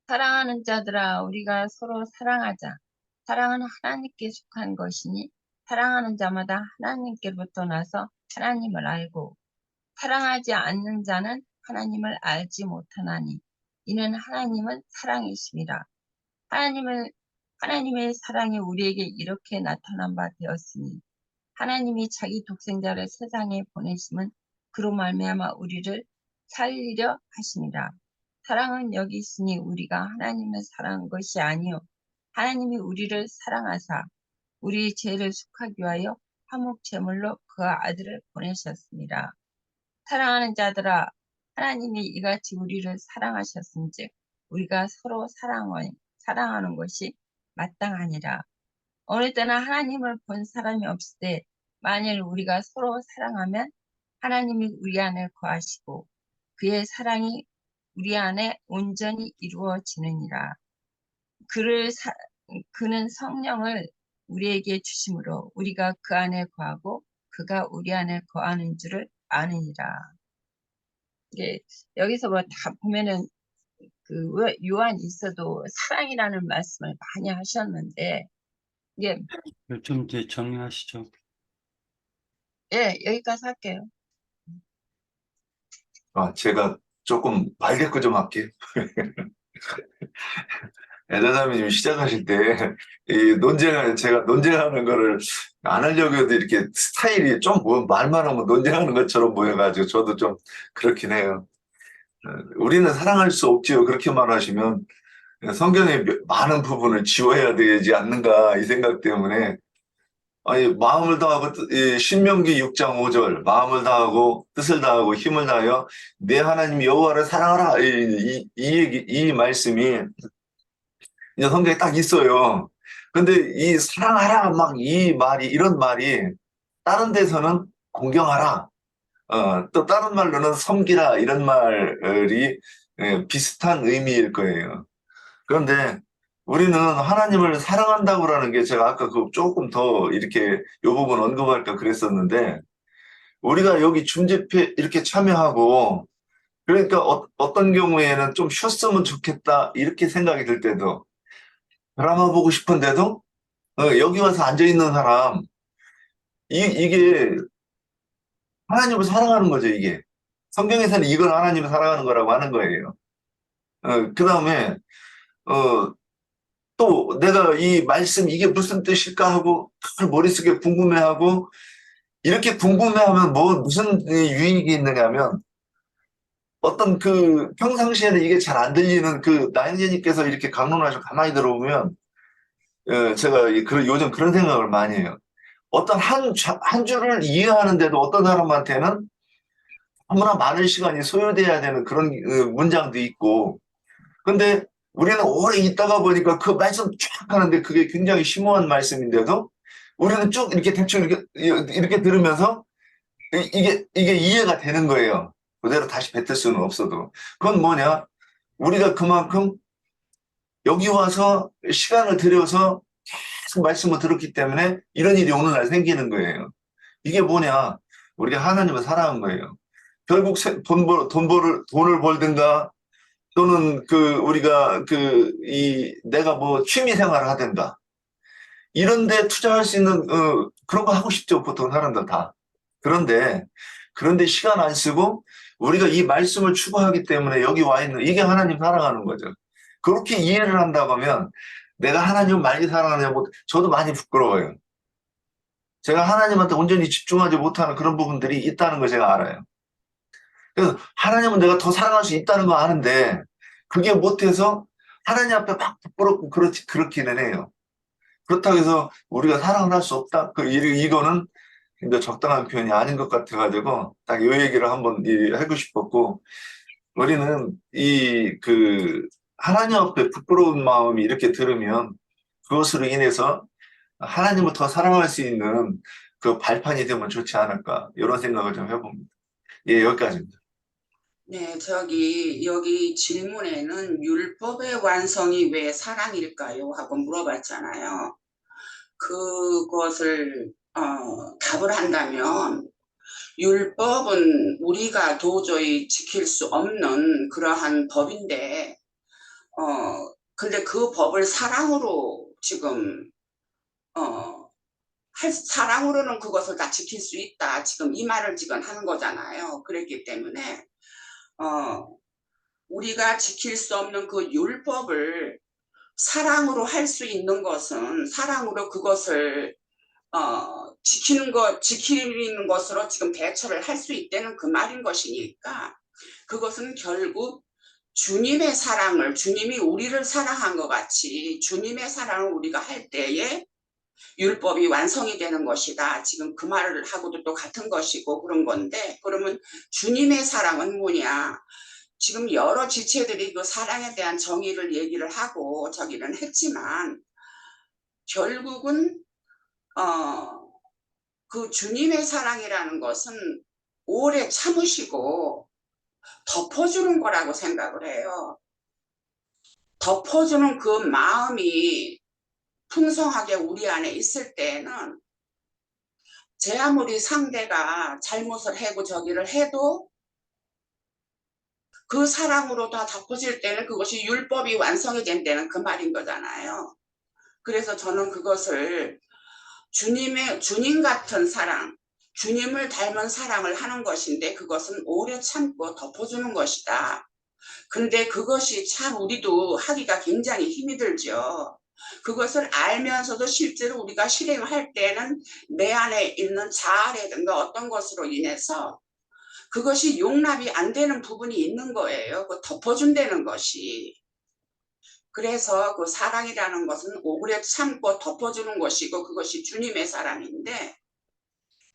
사랑하는 자들아 우리가 서로 사랑하자. 사랑은 하나님께 속한 것이니 사랑하는 자마다 하나님께로부터 나서 하나님을 알고 사랑하지 않는 자는 하나님을 알지 못하나니 이는 하나님은 사랑이심이라. 하나님의 사랑이 우리에게 이렇게 나타난 바 되었으니 하나님이 자기 독생자를 세상에 보내심은 그로 말미암아 우리를 살리려 하심이라. 사랑은 여기 있으니 우리가 하나님을 사랑한 것이 아니요 하나님이 우리를 사랑하사 우리 죄를 속하기 위하여 화목 제물로 그 아들을 보내셨습니다. 사랑하는 자들아 하나님이 이같이 우리를 사랑하셨은즉 우리가 서로 사랑하는 것이 마땅하니라. 어느 때나 하나님을 본 사람이 없을 때 만일 우리가 서로 사랑하면 하나님이 우리 안에 거하시고 그의 사랑이 우리 안에 온전히 이루어지느니라. 그는 성령을 우리에게 주심으로 우리가 그 안에 거하고 그가 우리 안에 거하는 줄을 아느니라. 여기서 뭐 다 보면은 요한 있어도 사랑이라는 말씀을 많이 하셨는데 이게 좀 이제 정리하시죠. 여기까지 할게요. 제가 조금 말대꾸 좀 할게요. 애자자매님 시작하실 때, 제가 논쟁하는 거를 안 하려고 해도 이렇게 스타일이 좀 말만 하면 논쟁하는 것처럼 보여가지고 저도 좀 그렇긴 해요. 우리는 사랑할 수 없지요. 그렇게 말하시면 성경의 많은 부분을 지워야 되지 않는가 이 생각 때문에 아니, 마음을 다하고, 신명기 6장 5절, 마음을 다하고, 뜻을 다하고, 힘을 다하여, 내 하나님 여호와를 사랑하라. 이 말씀이, 이제 성경에 딱 있어요. 근데 이 사랑하라, 이런 말이, 다른 데서는 공경하라. 또 다른 말로는 섬기라. 이런 말이 비슷한 의미일 거예요. 그런데 우리는 하나님을 사랑한다고라는 게 제가 아까 조금 더 이렇게 요 부분 언급할까 그랬었는데 우리가 여기 중재패 이렇게 참여하고 그러니까 어떤 경우에는 좀 쉬었으면 좋겠다 이렇게 생각이 들 때도 드라마 보고 싶은데도 여기 와서 앉아있는 사람 이게 하나님을 사랑하는 거죠. 이게 성경에서는 이걸 하나님을 사랑하는 거라고 하는 거예요. 그 다음에 또 내가 이 말씀 이게 무슨 뜻일까 하고 머릿속에 궁금해하고 이렇게 궁금해하면 무슨 유익이 있느냐면 어떤 그 평상시에는 이게 잘 안 들리는 그 나영재님께서 이렇게 강론하셔 가만히 들어보면 제가 요즘 그런 생각을 많이 해요. 어떤 한 줄을 이해하는데도 어떤 사람한테는 너무나 많은 시간이 소요돼야 되는 그런 문장도 있고, 근데 우리는 오래 있다가 보니까 그 말씀 쫙 하는데 그게 굉장히 심오한 말씀인데도 우리는 쭉 이렇게 대충 이렇게 들으면서 이게 이해가 되는 거예요. 그대로 다시 뱉을 수는 없어도. 그건 뭐냐? 우리가 그만큼 여기 와서 시간을 들여서 계속 말씀을 들었기 때문에 이런 일이 오늘날 생기는 거예요. 이게 뭐냐? 우리가 하나님을 사랑한 거예요. 결국 돈을 벌든가 또는 우리가 내가 뭐 취미 생활을 하든가 이런 데 투자할 수 있는, 그런 거 하고 싶죠. 보통 사람들 다. 그런데 시간 안 쓰고 우리가 이 말씀을 추구하기 때문에 여기 와 있는, 이게 하나님 사랑하는 거죠. 그렇게 이해를 한다고 하면 내가 하나님을 많이 사랑하냐고 저도 많이 부끄러워요. 제가 하나님한테 온전히 집중하지 못하는 그런 부분들이 있다는 걸 제가 알아요. 그래서 하나님은 내가 더 사랑할 수 있다는 거 아는데 그게 못해서 하나님 앞에 막 부끄럽고 그렇기는 해요. 그렇다고 해서 우리가 사랑을 할 수 없다? 이거는 굉장히 적당한 표현이 아닌 것 같아가지고 딱 이 얘기를 한번 하고 싶었고, 우리는 하나님 앞에 부끄러운 마음이 이렇게 들으면 그것으로 인해서 하나님을 더 사랑할 수 있는 그 발판이 되면 좋지 않을까, 이런 생각을 좀 해봅니다. 예, 여기까지입니다. 네, 여기 질문에는 율법의 완성이 왜 사랑일까요? 하고 물어봤잖아요. 그것을 답을 한다면 율법은 우리가 도저히 지킬 수 없는 그러한 법인데 근데 그 법을 사랑으로 지금 사랑으로는 그것을 다 지킬 수 있다. 지금 이 말을 지금 하는 거잖아요. 그랬기 때문에 우리가 지킬 수 없는 그 율법을 사랑으로 할 수 있는 것은 사랑으로 그것을 지키는 것으로 지금 대처를 할 수 있다는 그 말인 것이니까 그것은 결국 주님의 사랑을, 주님이 우리를 사랑한 것 같이 주님의 사랑을 우리가 할 때에 율법이 완성이 되는 것이다. 지금 그 말을 하고도 또 같은 것이고 그런 건데, 그러면 주님의 사랑은 뭐냐? 지금 여러 지체들이 그 사랑에 대한 정의를 얘기를 하고 저기는 했지만 결국은 그 주님의 사랑이라는 것은 오래 참으시고 덮어주는 거라고 생각을 해요. 덮어주는 그 마음이 풍성하게 우리 안에 있을 때에는 제 아무리 상대가 잘못을 하고 저기를 해도 그 사랑으로 다 덮어질 때는 그것이 율법이 완성이 된다는 그 말인 거잖아요. 그래서 저는 그것을 주님 같은 사랑, 주님을 닮은 사랑을 하는 것인데 그것은 오래 참고 덮어주는 것이다. 근데 그것이 참 우리도 하기가 굉장히 힘이 들죠. 그것을 알면서도 실제로 우리가 실행할 때는 내 안에 있는 자아라든가 어떤 것으로 인해서 그것이 용납이 안 되는 부분이 있는 거예요. 그 덮어준다는 것이. 그래서 그 사랑이라는 것은 오래 참고 덮어주는 것이고 그것이 주님의 사랑인데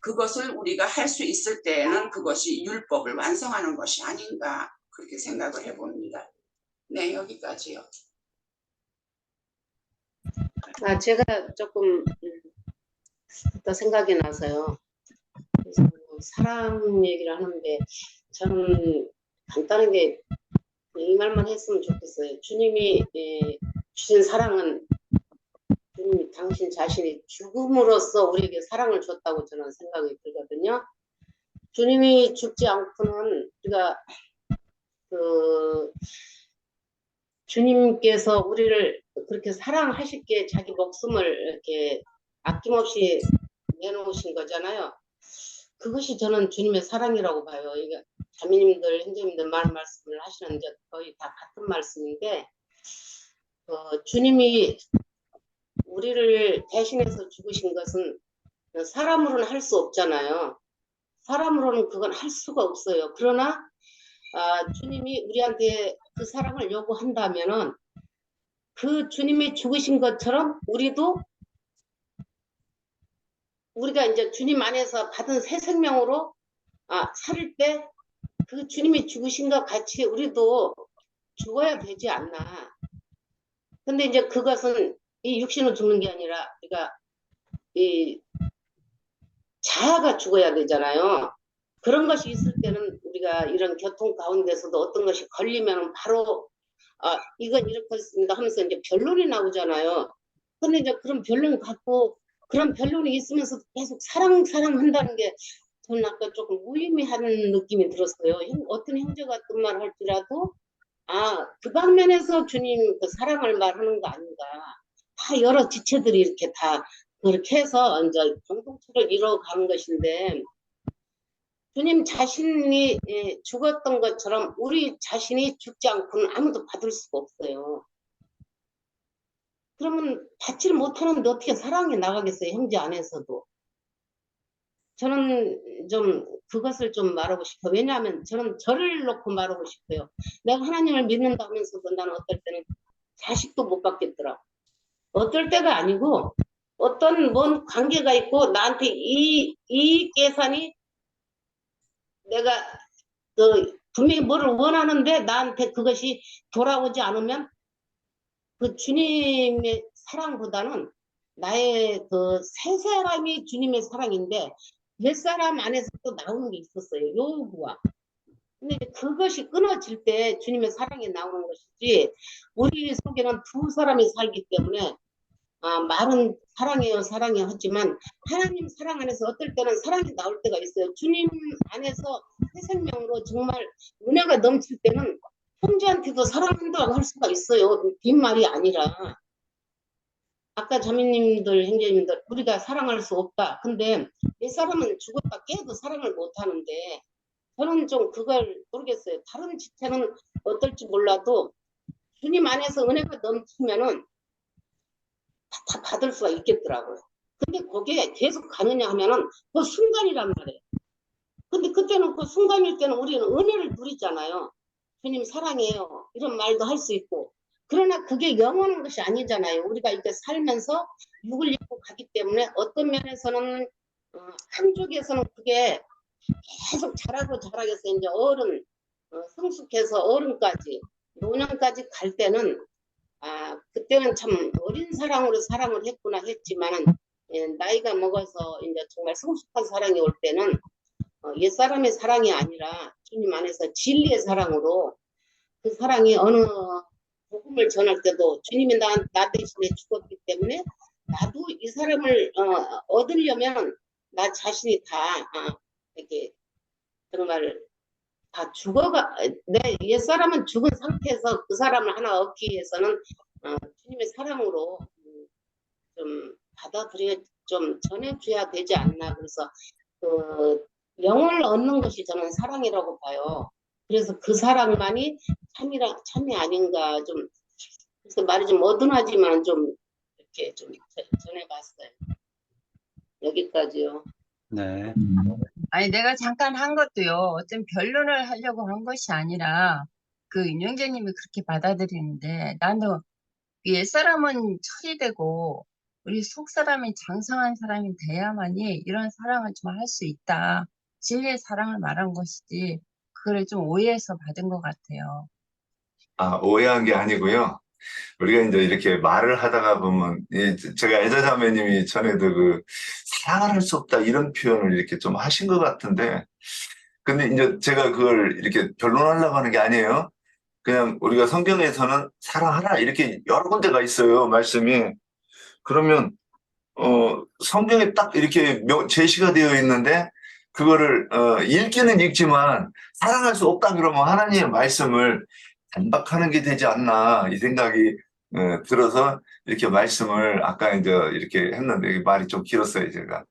그것을 우리가 할 수 있을 때에는 그것이 율법을 완성하는 것이 아닌가 그렇게 생각을 해봅니다. 네, 여기까지요. 제가 조금 더 생각이 나서요. 그래서 사랑 얘기를 하는데 저는 간단하게 이 말만 했으면 좋겠어요. 주님이 주신 사랑은 주님이 당신 자신이 죽음으로써 우리에게 사랑을 줬다고 저는 생각이 들거든요. 주님이 죽지 않고는 우리가 주님께서 우리를 그렇게 사랑하실게 자기 목숨을 이렇게 아낌없이 내놓으신 거잖아요. 그것이 저는 주님의 사랑이라고 봐요. 이게 자매님들, 형제님들 말씀을 하시는데 거의 다 같은 말씀인데 주님이 우리를 대신해서 죽으신 것은 사람으로는 할 수 없잖아요. 사람으로는 그건 할 수가 없어요. 그러나 주님이 우리한테 그 사랑을 요구한다면은 그 주님이 죽으신 것처럼 우리가 이제 주님 안에서 받은 새 생명으로 살 때 그 주님이 죽으신 것 같이 우리도 죽어야 되지 않나. 근데 이제 그것은 이 육신으로 죽는 게 아니라 우리가 이 자아가 죽어야 되잖아요. 그런 것이 있을 때는 우리가 이런 교통 가운데서도 어떤 것이 걸리면 바로 이건 이렇게 했습니다 하면서 이제 변론이 나오잖아요. 근데 이제 그런 변론 갖고 그런 변론이 있으면서 계속 사랑한다는 게 저는 아까 조금 무의미한 느낌이 들었어요. 어떤 형제가 어떤 말 할지라도 그 방면에서 주님 그 사랑을 말하는 거 아닌가. 다 여러 지체들이 이렇게 다 그렇게 해서 이제 공동체를 이뤄가는 것인데 주님 자신이 죽었던 것처럼 우리 자신이 죽지 않고는 아무도 받을 수가 없어요. 그러면 받지를 못하는데 어떻게 사랑이 나가겠어요, 형제 안에서도. 저는 좀 그것을 좀 말하고 싶어요. 왜냐하면 저는 저를 놓고 말하고 싶어요. 내가 하나님을 믿는다 하면서도 나는 어떨 때는 자식도 못 받겠더라. 어떨 때가 아니고 어떤 뭔 관계가 있고 나한테 이 계산이 내가 분명히 뭐를 원하는데 나한테 그것이 돌아오지 않으면 그 주님의 사랑보다는 나의 그 새 사람이 주님의 사랑인데 옛사람 안에서 또 나오는 게 있었어요. 요구가. 근데 그것이 끊어질 때 주님의 사랑이 나오는 것이지 우리 속에는 두 사람이 살기 때문에 말은 사랑해요 사랑해요 하지만 하나님 사랑 안에서 어떨 때는 사랑이 나올 때가 있어요. 주님 안에서 새 생명으로 정말 은혜가 넘칠 때는 형제한테도 사랑한다고 할 수가 있어요. 빈말이 아니라. 아까 자매님들 형제님들 우리가 사랑할 수 없다. 근데 옛사람은 죽었다 깨도 사랑을 못하는데 저는 좀 그걸 모르겠어요. 다른 지체는 어떨지 몰라도 주님 안에서 은혜가 넘치면은 다 받을 수가 있겠더라고요. 근데 거기에 계속 가느냐 하면은 그 순간이란 말이에요. 근데 그때는 그 순간일 때는 우리는 은혜를 누리잖아요. 주님 사랑해요. 이런 말도 할 수 있고. 그러나 그게 영원한 것이 아니잖아요. 우리가 이렇게 살면서 육을 입고 가기 때문에 어떤 면에서는 한쪽에서는 그게 계속 자라고 해서 이제 어른 성숙해서 어른까지 노년까지 갈 때는 그때는 참 어린 사랑으로 사랑을 했구나 했지만은 나이가 먹어서 이제 정말 성숙한 사랑이 올 때는 옛사람의 사랑이 아니라 주님 안에서 진리의 사랑으로 그 사랑이 어느 복음을 전할 때도 주님이 나 대신에 죽었기 때문에 나도 이 사람을 얻으려면 나 자신이 다 이렇게 정말 다 내 옛사람은 죽은 상태에서 그 사람을 하나 얻기 위해서는 주님의 사랑으로 좀 좀 전해줘야 되지 않나. 그래서 그 영을 얻는 것이 저는 사랑이라고 봐요. 그래서 그 사랑만이 참이 아닌가 좀 그래서 말이 좀 어둔하지만 좀 이렇게 좀 전해봤어요. 여기까지요. 네. 아니, 내가 잠깐 한 것도요, 어떤 변론을 하려고 한 것이 아니라, 그 윤영재님이 그렇게 받아들이는데, 나도 옛사람은 처리되고, 우리 속사람이 장성한 사람이 돼야만이 이런 사랑을 좀 할 수 있다. 진리의 사랑을 말한 것이지, 그걸 좀 오해해서 받은 것 같아요. 오해한 게 아니고요. 우리가 이제 이렇게 말을 하다가 보면, 제가 애자자매님이 전에도 사랑을 할 수 없다 이런 표현을 이렇게 좀 하신 것 같은데, 근데 이제 제가 그걸 이렇게 변론하려고 하는 게 아니에요. 그냥 우리가 성경에서는 사랑하라 이렇게 여러 군데가 있어요, 말씀이. 그러면, 성경에 딱 이렇게 제시가 되어 있는데, 그거를, 읽기는 읽지만, 사랑할 수 없다 그러면 하나님의 말씀을 반박하는 게 되지 않나, 이 생각이, 들어서 이렇게 말씀을 아까 이제 이렇게 했는데, 말이 좀 길었어요, 제가.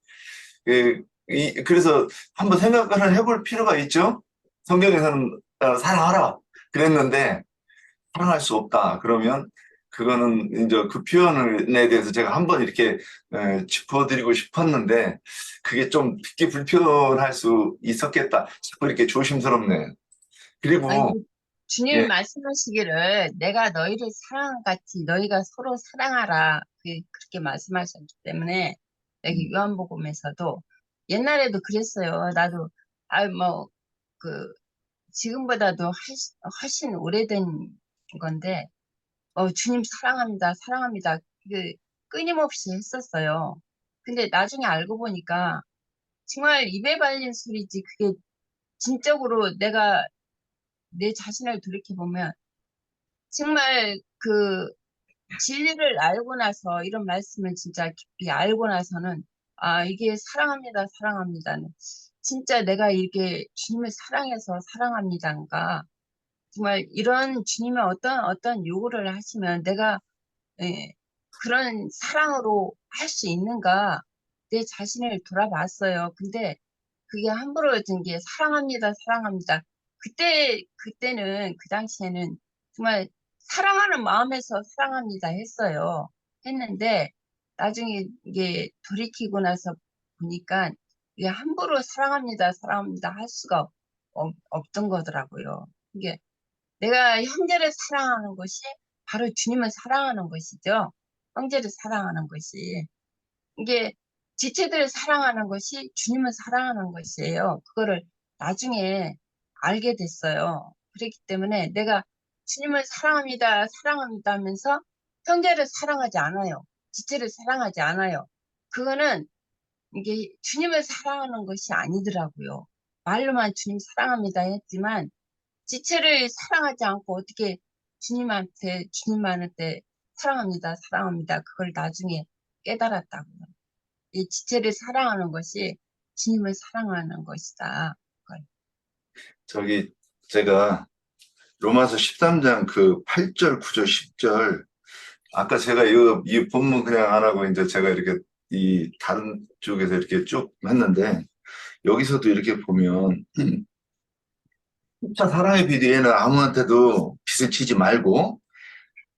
그래서 한번 생각을 해볼 필요가 있죠? 성경에서는 사랑하라 그랬는데, 사랑할 수 없다. 그러면 그거는 이제 그 표현에 대해서 제가 한번 이렇게 짚어드리고 싶었는데 그게 좀 듣기 불편할 수 있었겠다. 자꾸 이렇게 조심스럽네. 그리고 아니, 주님이 예, 말씀하시기를 내가 너희를 사랑한 같이 너희가 서로 사랑하라. 그렇게 말씀하셨기 때문에 여기 요한복음에서도 옛날에도 그랬어요. 나도 뭐 그 지금보다도 훨씬 오래된 건데 주님 사랑합니다. 사랑합니다. 그 끊임없이 했었어요. 근데 나중에 알고 보니까 정말 입에 발린 소리지 그게 진적으로 내가 내 자신을 돌이켜보면 정말 진리를 알고 나서 이런 말씀을 진짜 깊이 알고 나서는 이게 사랑합니다, 사랑합니다는 진짜 내가 이게 주님을 사랑해서 사랑합니다인가 정말 이런 주님의 어떤 요구를 하시면 내가 예, 그런 사랑으로 할 수 있는가 내 자신을 돌아봤어요. 근데 그게 함부로 든 게 사랑합니다, 사랑합니다. 그때는 그 당시에는 정말 사랑하는 마음에서 사랑합니다 했어요. 했는데 나중에 이게 돌이키고 나서 보니까 이게 함부로 사랑합니다, 사랑합니다 할 수가 없던 거더라고요. 이게 내가 형제를 사랑하는 것이 바로 주님을 사랑하는 것이죠. 형제를 사랑하는 것이. 이게 지체들을 사랑하는 것이 주님을 사랑하는 것이에요. 그거를 나중에 알게 됐어요. 그렇기 때문에 내가 주님을 사랑합니다, 사랑합니다 하면서 형제를 사랑하지 않아요. 지체를 사랑하지 않아요. 그거는 이게 주님을 사랑하는 것이 아니더라고요. 말로만 주님 사랑합니다 했지만 지체를 사랑하지 않고 어떻게 주님한테 사랑합니다, 사랑합니다. 그걸 나중에 깨달았다고요. 이 지체를 사랑하는 것이 주님을 사랑하는 것이다. 그걸. 저기 제가 로마서 13장 그 8절, 9절, 10절 아까 제가 이 본문 그냥 안 하고 이제 제가 이렇게 이 다른 쪽에서 이렇게 쭉 했는데 여기서도 이렇게 보면 자 사랑의 비디에는 아무한테도 빚을 지지 말고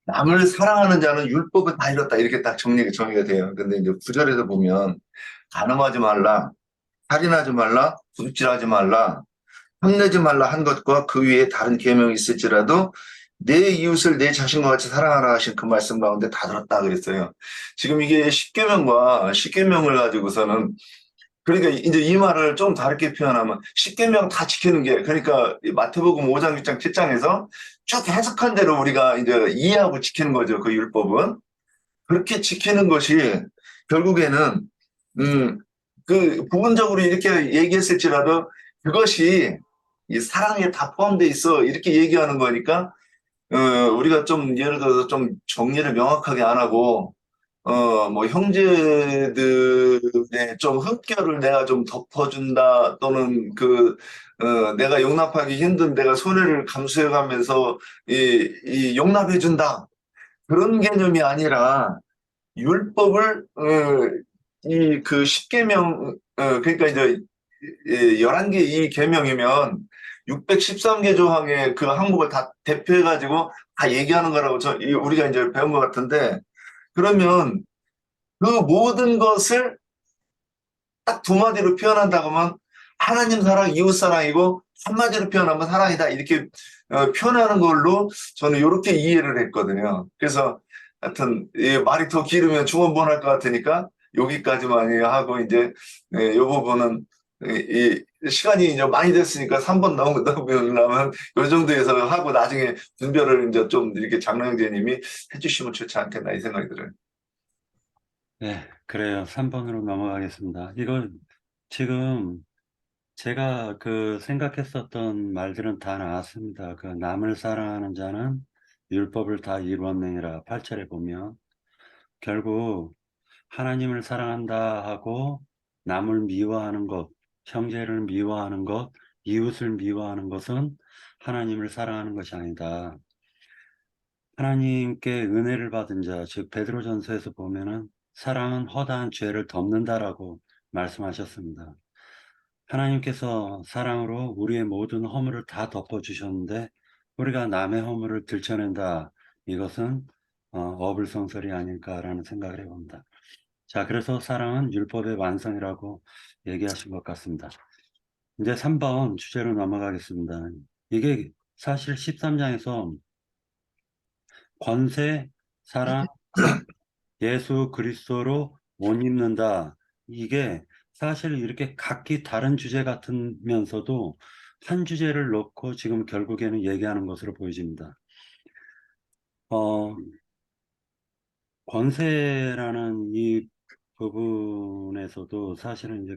남을 사랑하는 자는 율법을 다 이뤘다 이렇게 딱 정리가 돼요. 근데 이제 9절에서 보면 간음하지 말라, 살인하지 말라, 부질하지 말라, 탐내지 말라 한 것과 그 위에 다른 계명이 있을지라도 내 이웃을 내 자신과 같이 사랑하라 하신 그 말씀 가운데 다 들었다 그랬어요. 지금 이게 십계명과 십계명을 가지고서는 그러니까 이제 이 말을 좀 다르게 표현하면 십계명 다 지키는 게 그러니까 마태복음 5장, 6장, 7장에서 쭉 해석한 대로 우리가 이제 이해하고 지키는 거죠. 그 율법은. 그렇게 지키는 것이 결국에는 그 부분적으로 이렇게 얘기했을지라도 그것이 이 사랑에 다 포함되어 있어 이렇게 얘기하는 거니까 우리가 좀 예를 들어서 좀 정리를 명확하게 안 하고 뭐 형제들의 좀 흠결을 내가 좀 덮어준다 또는 내가 용납하기 힘든 내가 손해를 감수해가면서 이 용납해준다 그런 개념이 아니라 율법을 이 그 십계명 그러니까 이제 11개 이 계명이면 613개 조항의 그 항목을 다 대표해 가지고 다 얘기하는 거라고 우리가 이제 배운 것 같은데 그러면 그 모든 것을 딱 두 마디로 표현한다고 하면 하나님 사랑, 이웃 사랑이고 한마디로 표현하면 사랑이다 이렇게 표현하는 걸로 저는 이렇게 이해를 했거든요. 그래서 하여튼 말이 더 길으면 중원본할 것 같으니까 여기까지만 하고 이제 이 부분은 시간이 이제 많이 됐으니까 3번 넘으려면 이 정도에서 하고 나중에 분별을 이제 좀 이렇게 장로 형제님이 해주시면 좋지 않겠나 이 생각이 들어요. 네, 그래요. 3번으로 넘어가겠습니다. 이걸 지금 제가 생각했었던 말들은 다 나왔습니다. 남을 사랑하는 자는 율법을 다 이루었느니라 8절에 보면 결국 하나님을 사랑한다 하고 남을 미워하는 것, 형제를 미워하는 것, 이웃을 미워하는 것은 하나님을 사랑하는 것이 아니다. 하나님께 은혜를 받은 자, 즉 베드로전서에서 보면은 사랑은 허다한 죄를 덮는다라고 말씀하셨습니다. 하나님께서 사랑으로 우리의 모든 허물을 다 덮어주셨는데 우리가 남의 허물을 들춰낸다. 이것은 어불성설이 아닐까라는 생각을 해봅니다. 자, 그래서 사랑은 율법의 완성이라고 얘기하신 것 같습니다. 이제 3번 주제로 넘어가겠습니다. 이게 사실 13장에서 권세, 사랑, 예수 그리스도로 옷 입는다. 이게 사실 이렇게 각기 다른 주제 같으면서도 한 주제를 놓고 지금 결국에는 얘기하는 것으로 보여집니다. 권세라는 이 부분에서도 사실은 이제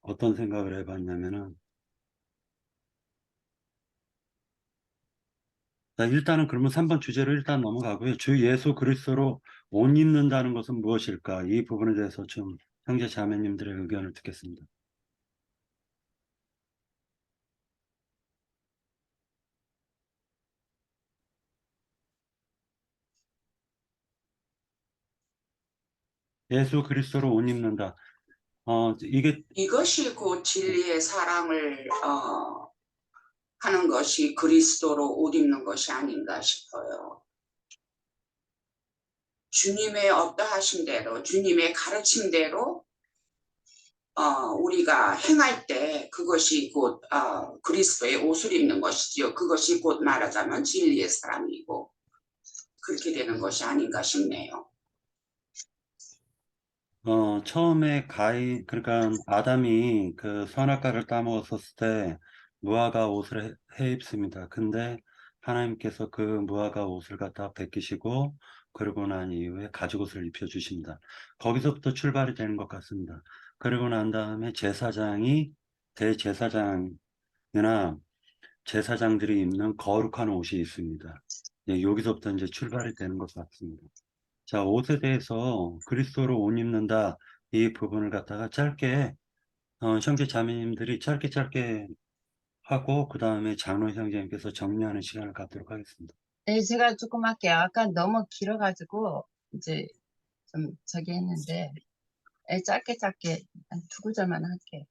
어떤 생각을 해봤냐면은, 자, 일단은 그러면 3번 주제로 일단 넘어가고요. 주 예수 그리스도로 옷 입는다는 것은 무엇일까? 이 부분에 대해서 좀 형제 자매님들의 의견을 듣겠습니다. 예수 그리스도로 옷 입는다. 이게 이것이 그 진리의 사랑을 하는 것이 그리스도로 옷 입는 것이 아닌가 싶어요. 주님의 어떠하신 대로, 주님의 가르침대로 우리가 행할 때 그것이 곧 그리스도의 옷을 입는 것이지요. 그것이 곧 말하자면 진리의 사랑이고 그렇게 되는 것이 아닌가 싶네요. 처음에 그러니까 아담이 그 선악과를 따먹었을 때 무화과 옷을 해 입습니다. 근데 하나님께서 그 무화과 옷을 갖다 벗기시고 그러고 난 이후에 가죽옷을 입혀주십니다. 거기서부터 출발이 되는 것 같습니다. 그리고 난 다음에 대제사장이나 제사장들이 입는 거룩한 옷이 있습니다. 예, 여기서부터 이제 출발이 되는 것 같습니다. 자, 옷에 대해서 그리스도로 옷 입는다 이 부분을 갖다가 짧게 형제 자매님들이 짧게 하고 그 다음에 장로 형제님께서 정리하는 시간을 갖도록 하겠습니다. 네, 제가 조금 할게요. 아까 너무 길어가지고 이제 좀 저기 했는데 짧게 한 두 구절만 할게요.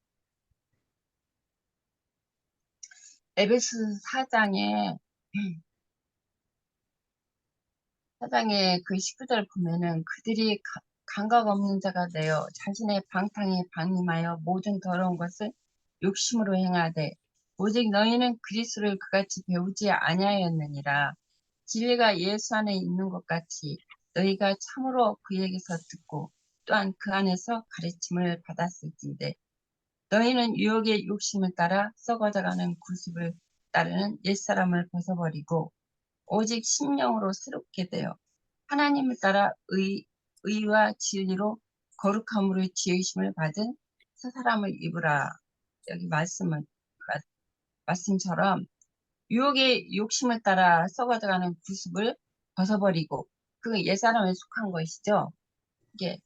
에베소 4장에 그 19절 보면은 그들이 감각 없는 자가 되어 자신의 방탕에 방임하여 모든 더러운 것을 욕심으로 행하되 오직 너희는 그리스도를 그같이 배우지 아니하였느니라. 진리가 예수 안에 있는 것 같이 너희가 참으로 그에게서 듣고 또한 그 안에서 가르침을 받았을진데 너희는 유혹의 욕심을 따라 썩어져가는 구습을 따르는 옛사람을 벗어버리고 오직 심령으로 새롭게 되어 하나님을 따라 의와 진리로 거룩함으로 지으심을 받은 새 사람을 입으라. 여기 말씀처럼 유혹의 욕심을 따라 썩어져가는 구습을 벗어버리고 그 옛사람에 속한 것이죠. 이게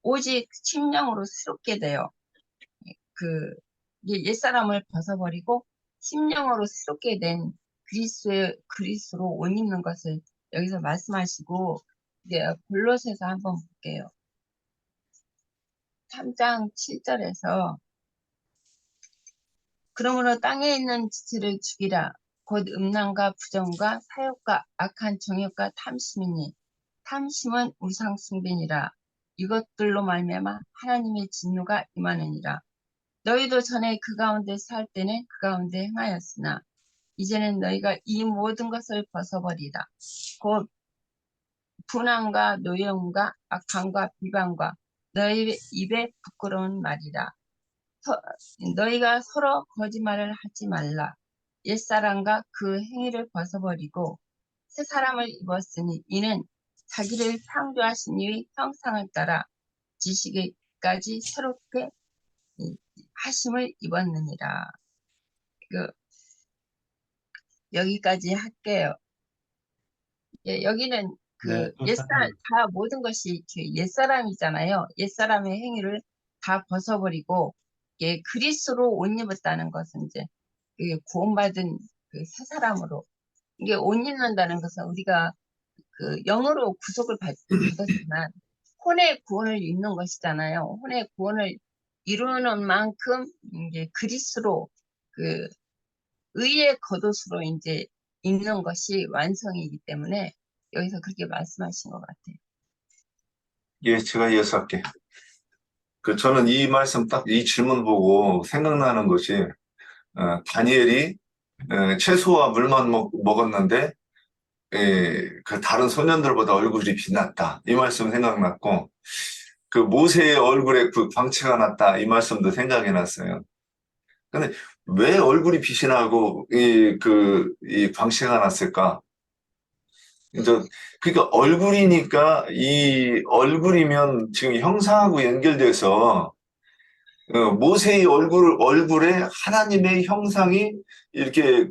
오직 심령으로 새롭게 되어 이게 옛사람을 벗어버리고 심령으로 새롭게 된 그리스도로 옷 입는 것을 여기서 말씀하시고 이제 골로새서 한번 볼게요. 3장 7절에서 그러므로 땅에 있는 지체를 죽이라. 곧 음란과 부정과 사욕과 악한 정욕과 탐심이니 탐심은 우상 숭배니라. 이것들로 말미암아 하나님의 진노가 임하느니라. 너희도 전에 그 가운데 살 때는 그 가운데 행하였으나 이제는 너희가 이 모든 것을 벗어버리라. 곧 분함과 노여움과 악함과 비방과 너희 입에 부끄러운 말이라. 너희가 서로 거짓말을 하지 말라. 옛사람과 그 행위를 벗어버리고 새 사람을 입었으니 이는 자기를 창조하신 이의 형상을 따라 지식에까지 새롭게 하심을 입었느니라. 여기까지 할게요. 예, 여기는 네, 좋습니다. 다 모든 것이 옛사람이잖아요. 옛사람의 행위를 다 벗어버리고, 그리스도로 옷 입었다는 것은 이제, 구원받은 그 새 사람으로, 이게 옷 입는다는 것은 우리가 영으로 구속을 받았지만, 혼의 구원을 입는 것이잖아요. 혼의 구원을 이루는 만큼, 이제 그리스도로, 그, 의의 겉옷으로 이제 입는 것이 완성이기 때문에 여기서 그렇게 말씀하신 것 같아요. 예, 제가 이어서 할게요. 저는 이 말씀 딱 이 질문 보고 생각나는 것이 다니엘이 채소와 물만 먹었는데 그 다른 소년들보다 얼굴이 빛났다. 이 말씀 생각났고 그 모세의 얼굴에 그 광채가 났다. 이 말씀도 생각이 났어요. 근데 왜 얼굴이 빛이 나고 이 광채가 났을까? 이제 그러니까 얼굴이니까 이 얼굴이면 지금 형상하고 연결돼서 모세의 얼굴에 하나님의 형상이 이렇게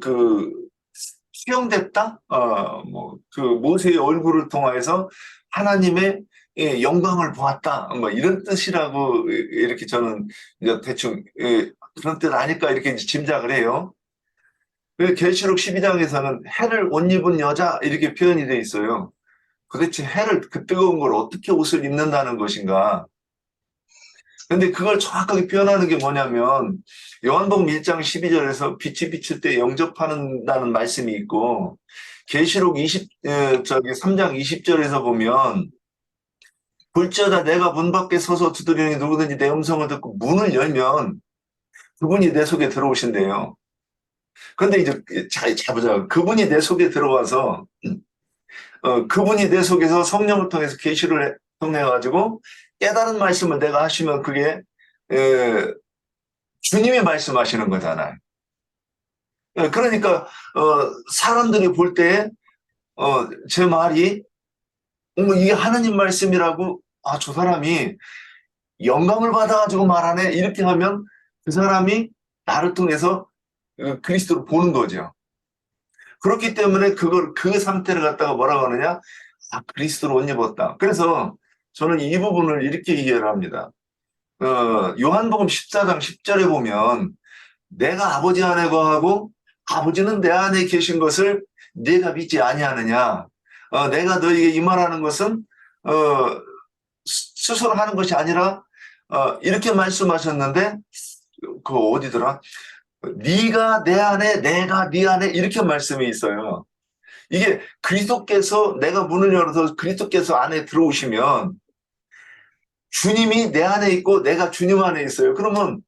수용됐다? 그 모세의 얼굴을 통해서 하나님의 영광을 보았다. 뭐 이런 뜻이라고 이렇게 저는 이제 대충 그런 뜻 아닐까 이렇게 이제 짐작을 해요. 계시록 12장에서는 해를 옷 입은 여자 이렇게 표현이 돼 있어요. 도대체 그 뜨거운 걸 어떻게 옷을 입는다는 것인가? 근데 그걸 정확하게 표현하는 게 뭐냐면 요한복음 1장 12절에서 빛이 비칠 때 영접한다는 말씀이 있고 계시록 3장 20절에서 보면 볼지어다 내가 문 밖에 서서 두드리니 누구든지 내 음성을 듣고 문을 열면 그분이 내 속에 들어오신대요. 그런데 이제 잘 보자. 그분이 내 속에 들어와서 그분이 내 속에서 성령을 통해서 계시를 통해 가지고 깨달은 말씀을 내가 하시면 그게 주님이 말씀하시는 거잖아요. 그러니까 사람들이 볼 때 제 말이 이게 하나님 말씀이라고 저 사람이 영감을 받아가지고 말하네 이렇게 하면 그 사람이 나를 통해서 그리스도를 보는 거죠. 그렇기 때문에 그 상태를 갖다가 뭐라고 하느냐? 그리스도를 옷 입었다. 그래서 저는 이 부분을 이렇게 이해를 합니다. 요한복음 14장 10절에 보면 내가 아버지 안에 거하고 아버지는 내 안에 계신 것을 네가 믿지 아니하느냐? 내가 너에게 이 말하는 것은 스스로 하는 것이 아니라 이렇게 말씀하셨는데 그 어디더라? 네가 내 안에 내가 네 안에 이렇게 말씀이 있어요. 이게 그리스도께서 내가 문을 열어서 그리스도께서 안에 들어오시면 주님이 내 안에 있고 내가 주님 안에 있어요. 그러면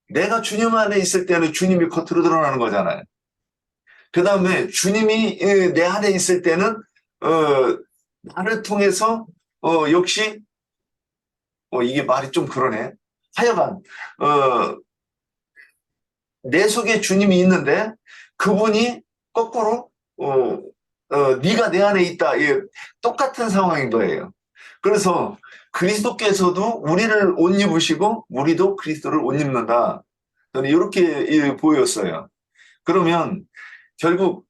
내가 주님 안에 있을 때는 주님이 겉으로 드러나는 거잖아요. 그 다음에 주님이 내 안에 있을 때는 나를 통해서 역시 이게 말이 좀 그러네. 하여간 내 속에 주님이 있는데 그분이 거꾸로 네가 내 안에 있다. 똑같은 상황인 거예요. 그래서 그리스도께서도 우리를 옷 입으시고 우리도 그리스도를 옷 입는다. 저는 이렇게 보였어요. 그러면 결국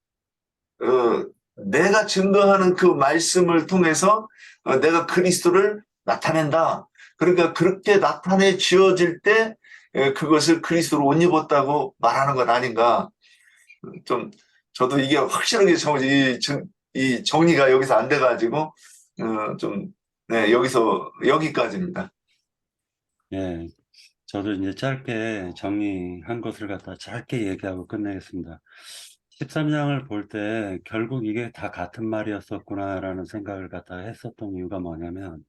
내가 증거하는 그 말씀을 통해서 내가 그리스도를 나타낸다. 그러니까 그렇게 나타내 지어질 때 그것을 그리스도로 옷 입었다고 말하는 것 아닌가. 좀 저도 이게 확실하게 이 정리가 여기서 안 돼가지고 네, 여기까지입니다. 예, 저도 이제 짧게 정리한 것을 갖다 짧게 얘기하고 끝내겠습니다. 13장을 볼 때 결국 이게 다 같은 말이었었구나라는 생각을 갖다 했었던 이유가 뭐냐면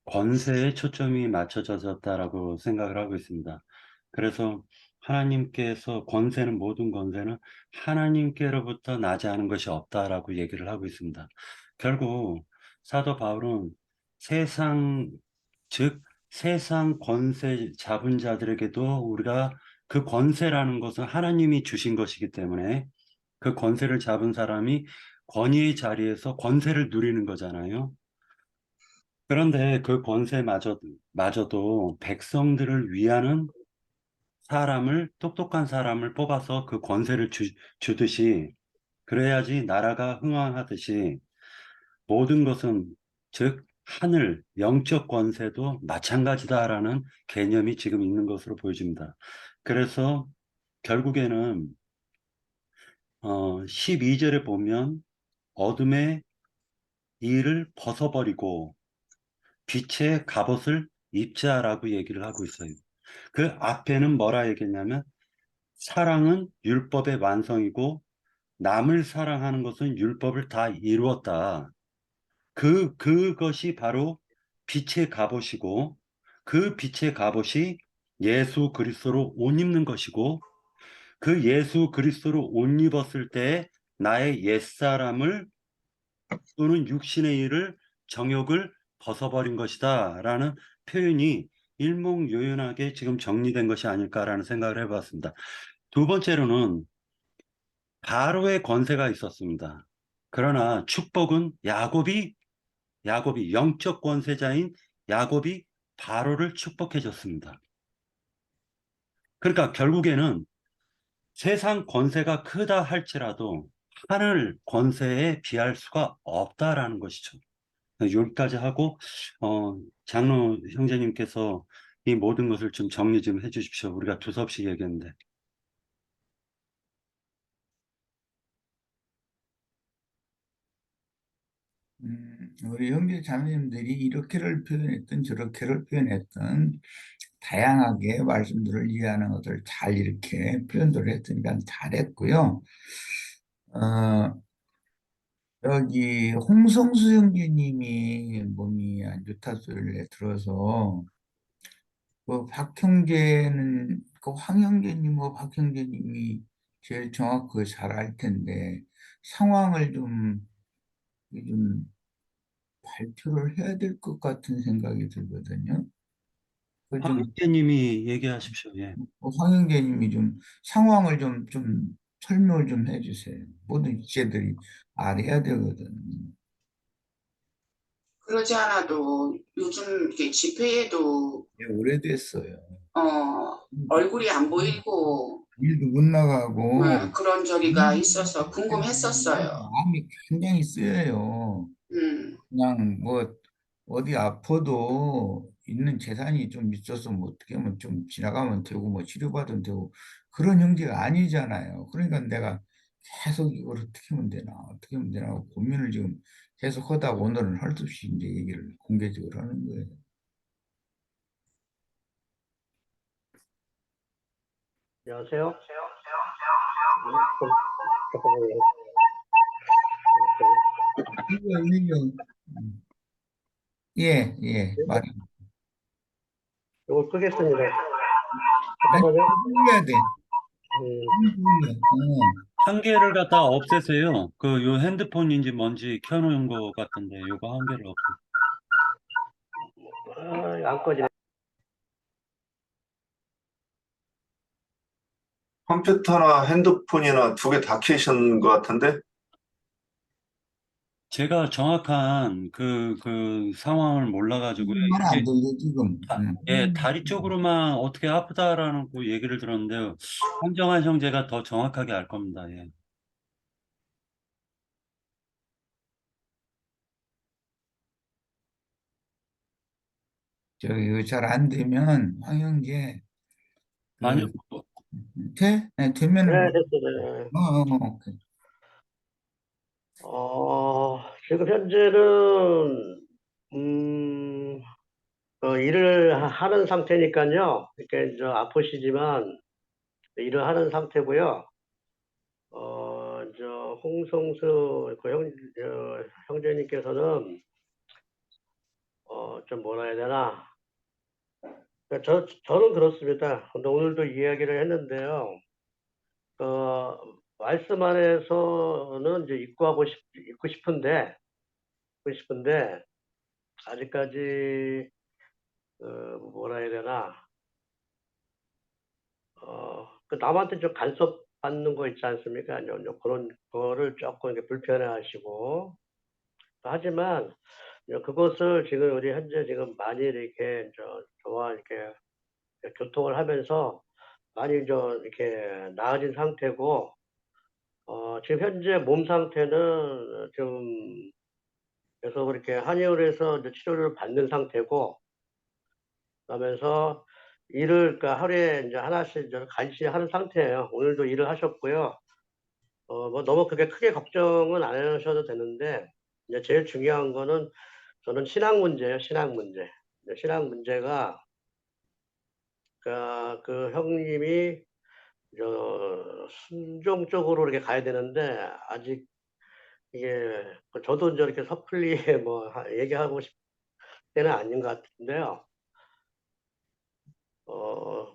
권세에 초점이 맞춰졌다라고 생각을 하고 있습니다. 그래서 하나님께서 모든 권세는 하나님께로부터 나지 않은 것이 없다라고 얘기를 하고 있습니다. 결국 사도 바울은 즉 세상 권세 잡은 자들에게도 우리가 그 권세라는 것은 하나님이 주신 것이기 때문에 그 권세를 잡은 사람이 권위의 자리에서 권세를 누리는 거잖아요. 그런데 그 권세마저도 백성들을 위하는 똑똑한 사람을 뽑아서 그 권세를 주듯이, 그래야지 나라가 흥왕하듯이 모든 것은, 즉, 하늘, 영적 권세도 마찬가지다라는 개념이 지금 있는 것으로 보여집니다. 그래서 결국에는 12절에 보면 어둠의 일을 벗어버리고 빛의 갑옷을 입자라고 얘기를 하고 있어요. 그 앞에는 뭐라 얘기했냐면 사랑은 율법의 완성이고 남을 사랑하는 것은 율법을 다 이루었다. 그것이 바로 빛의 갑옷이고 그 빛의 갑옷이 예수 그리스도로 옷 입는 것이고 그 예수 그리스도로 옷 입었을 때 나의 옛사람을 또는 육신의 일을 정욕을 벗어버린 것이다라는 표현이 일목요연하게 지금 정리된 것이 아닐까라는 생각을 해봤습니다. 두 번째로는 바로의 권세가 있었습니다. 그러나 축복은 야곱이 영적 권세자인 야곱이 바로를 축복해 줬습니다. 그러니까 결국에는 세상 권세가 크다 할지라도 하늘 권세에 비할 수가 없다라는 것이죠. 여기까지 하고 장로 형제님께서 이 모든 것을 좀 정리 좀 해주십시오. 우리가 두서없이 얘기했는데. 우리 형제 자매님들이 이렇게를 표현했던 저렇게를 표현했던 다양하게 말씀들을 이해하는 것을 잘 이렇게 표현들을 했으니까 잘했고요. 여기 홍성수 형제님이 몸이 안 좋다 소리를 들어서 그 박형제는 그 황 형제님과 박 형제님이 제일 정확하게 잘 알 텐데 상황을 좀 발표를 해야 될 것 같은 생각이 들거든요. 그좀 황님이 얘기하십시오. 예. 황영재님이 좀 상황을 좀 설명을 좀 해주세요. 모든 지체들이 알아야 되거든. 그러지 않아도 요즘 이렇게 집회에도 예, 오래됐어요. 얼굴이 안 보이고 일도 못 나가고 그런 저리가 있어서 궁금했었어요. 마음이 굉장히 쓰여요. 그냥 뭐 어디 아파도 있는 재산이 좀 있어서 뭐 어떻게 하면 좀 지나가면 되고 뭐 치료받으면 되고 그런 형제가 아니잖아요. 그러니까 내가 계속 이걸 어떻게 하면 되나 어떻게 하면 되나 하고 고민을 지금 계속 하다가 오늘은 할 수 없이 이제 얘기를 공개적으로 하는 거예요. 안녕하세요. 예, 예, 말이. 이걸 끄겠습니다. 잠깐만요. 해야 돼. 한 개를 갖다 없애세요. 요 핸드폰인지 뭔지 켜놓은 것 같은데 요거 한 개를 없애. 안 꺼지네. 컴퓨터나 핸드폰이나 두 개 다 켜신 것 같은데? 제가 정확한 그 상황을 몰라가지고 말안 들려 지금. 예, 다리 쪽으로만 어떻게 아프다라는 그 얘기를 들었는데 한정환 형제가 더 정확하게 알 겁니다. 예. 저기 잘 안 되면 황영재 아니요. 돼? 네, 네, 되면은 됐어요. 오케이. 지금 현재는, 일을 하는 상태니까요. 이렇게 아프시지만 일을 하는 상태고요. 홍성수 형제님께서는, 좀 뭐라 해야 되나. 저는 그렇습니다. 근데 오늘도 이야기를 했는데요. 말씀 안에서는 이제 입고 싶은데, 아직까지, 뭐라 해야 되나, 남한테 좀 간섭받는 거 있지 않습니까? 그런 거를 조금 이렇게 불편해 하시고, 하지만, 그것을 지금 우리 현재 지금 많이 이렇게, 저와 이렇게 교통을 하면서 많이 이렇게 나아진 상태고, 지금 현재 몸 상태는 좀 계속 그렇게 한의원에서 이제 치료를 받는 상태고, 그러면서 그러니까 하루에 이제 하나씩 이제 간신히 하는 상태예요. 오늘도 일을 하셨고요. 뭐 너무 그게 크게 걱정은 안 하셔도 되는데, 이제 제일 중요한 거는 저는 신앙 문제예요, 신앙 문제. 신앙 문제가, 그 형님이 순종적으로 이렇게 가야 되는데, 아직 이게, 저도 이제 이렇게 섣불리 뭐 얘기하고 싶 때는 아닌 것 같은데요.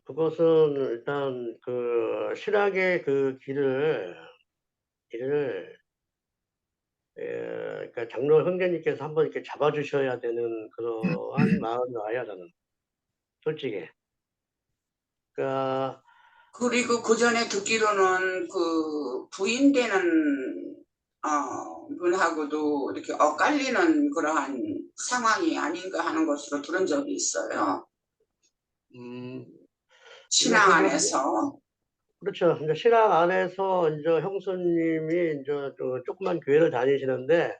그것은 일단 그 신학의 그 길을 그러니까 장로 형제님께서 한번 이렇게 잡아주셔야 되는 그러한 마음이 와요, 저는 솔직히. 그러니까 그리고 그 전에 듣기로는 그 부인되는 분하고도 이렇게 엇갈리는 그러한 상황이 아닌가 하는 것으로 들은 적이 있어요. 신앙 안에서. 그렇죠. 이제 신앙 안에서 이제 형수님이 이제 조그만 교회를 다니시는데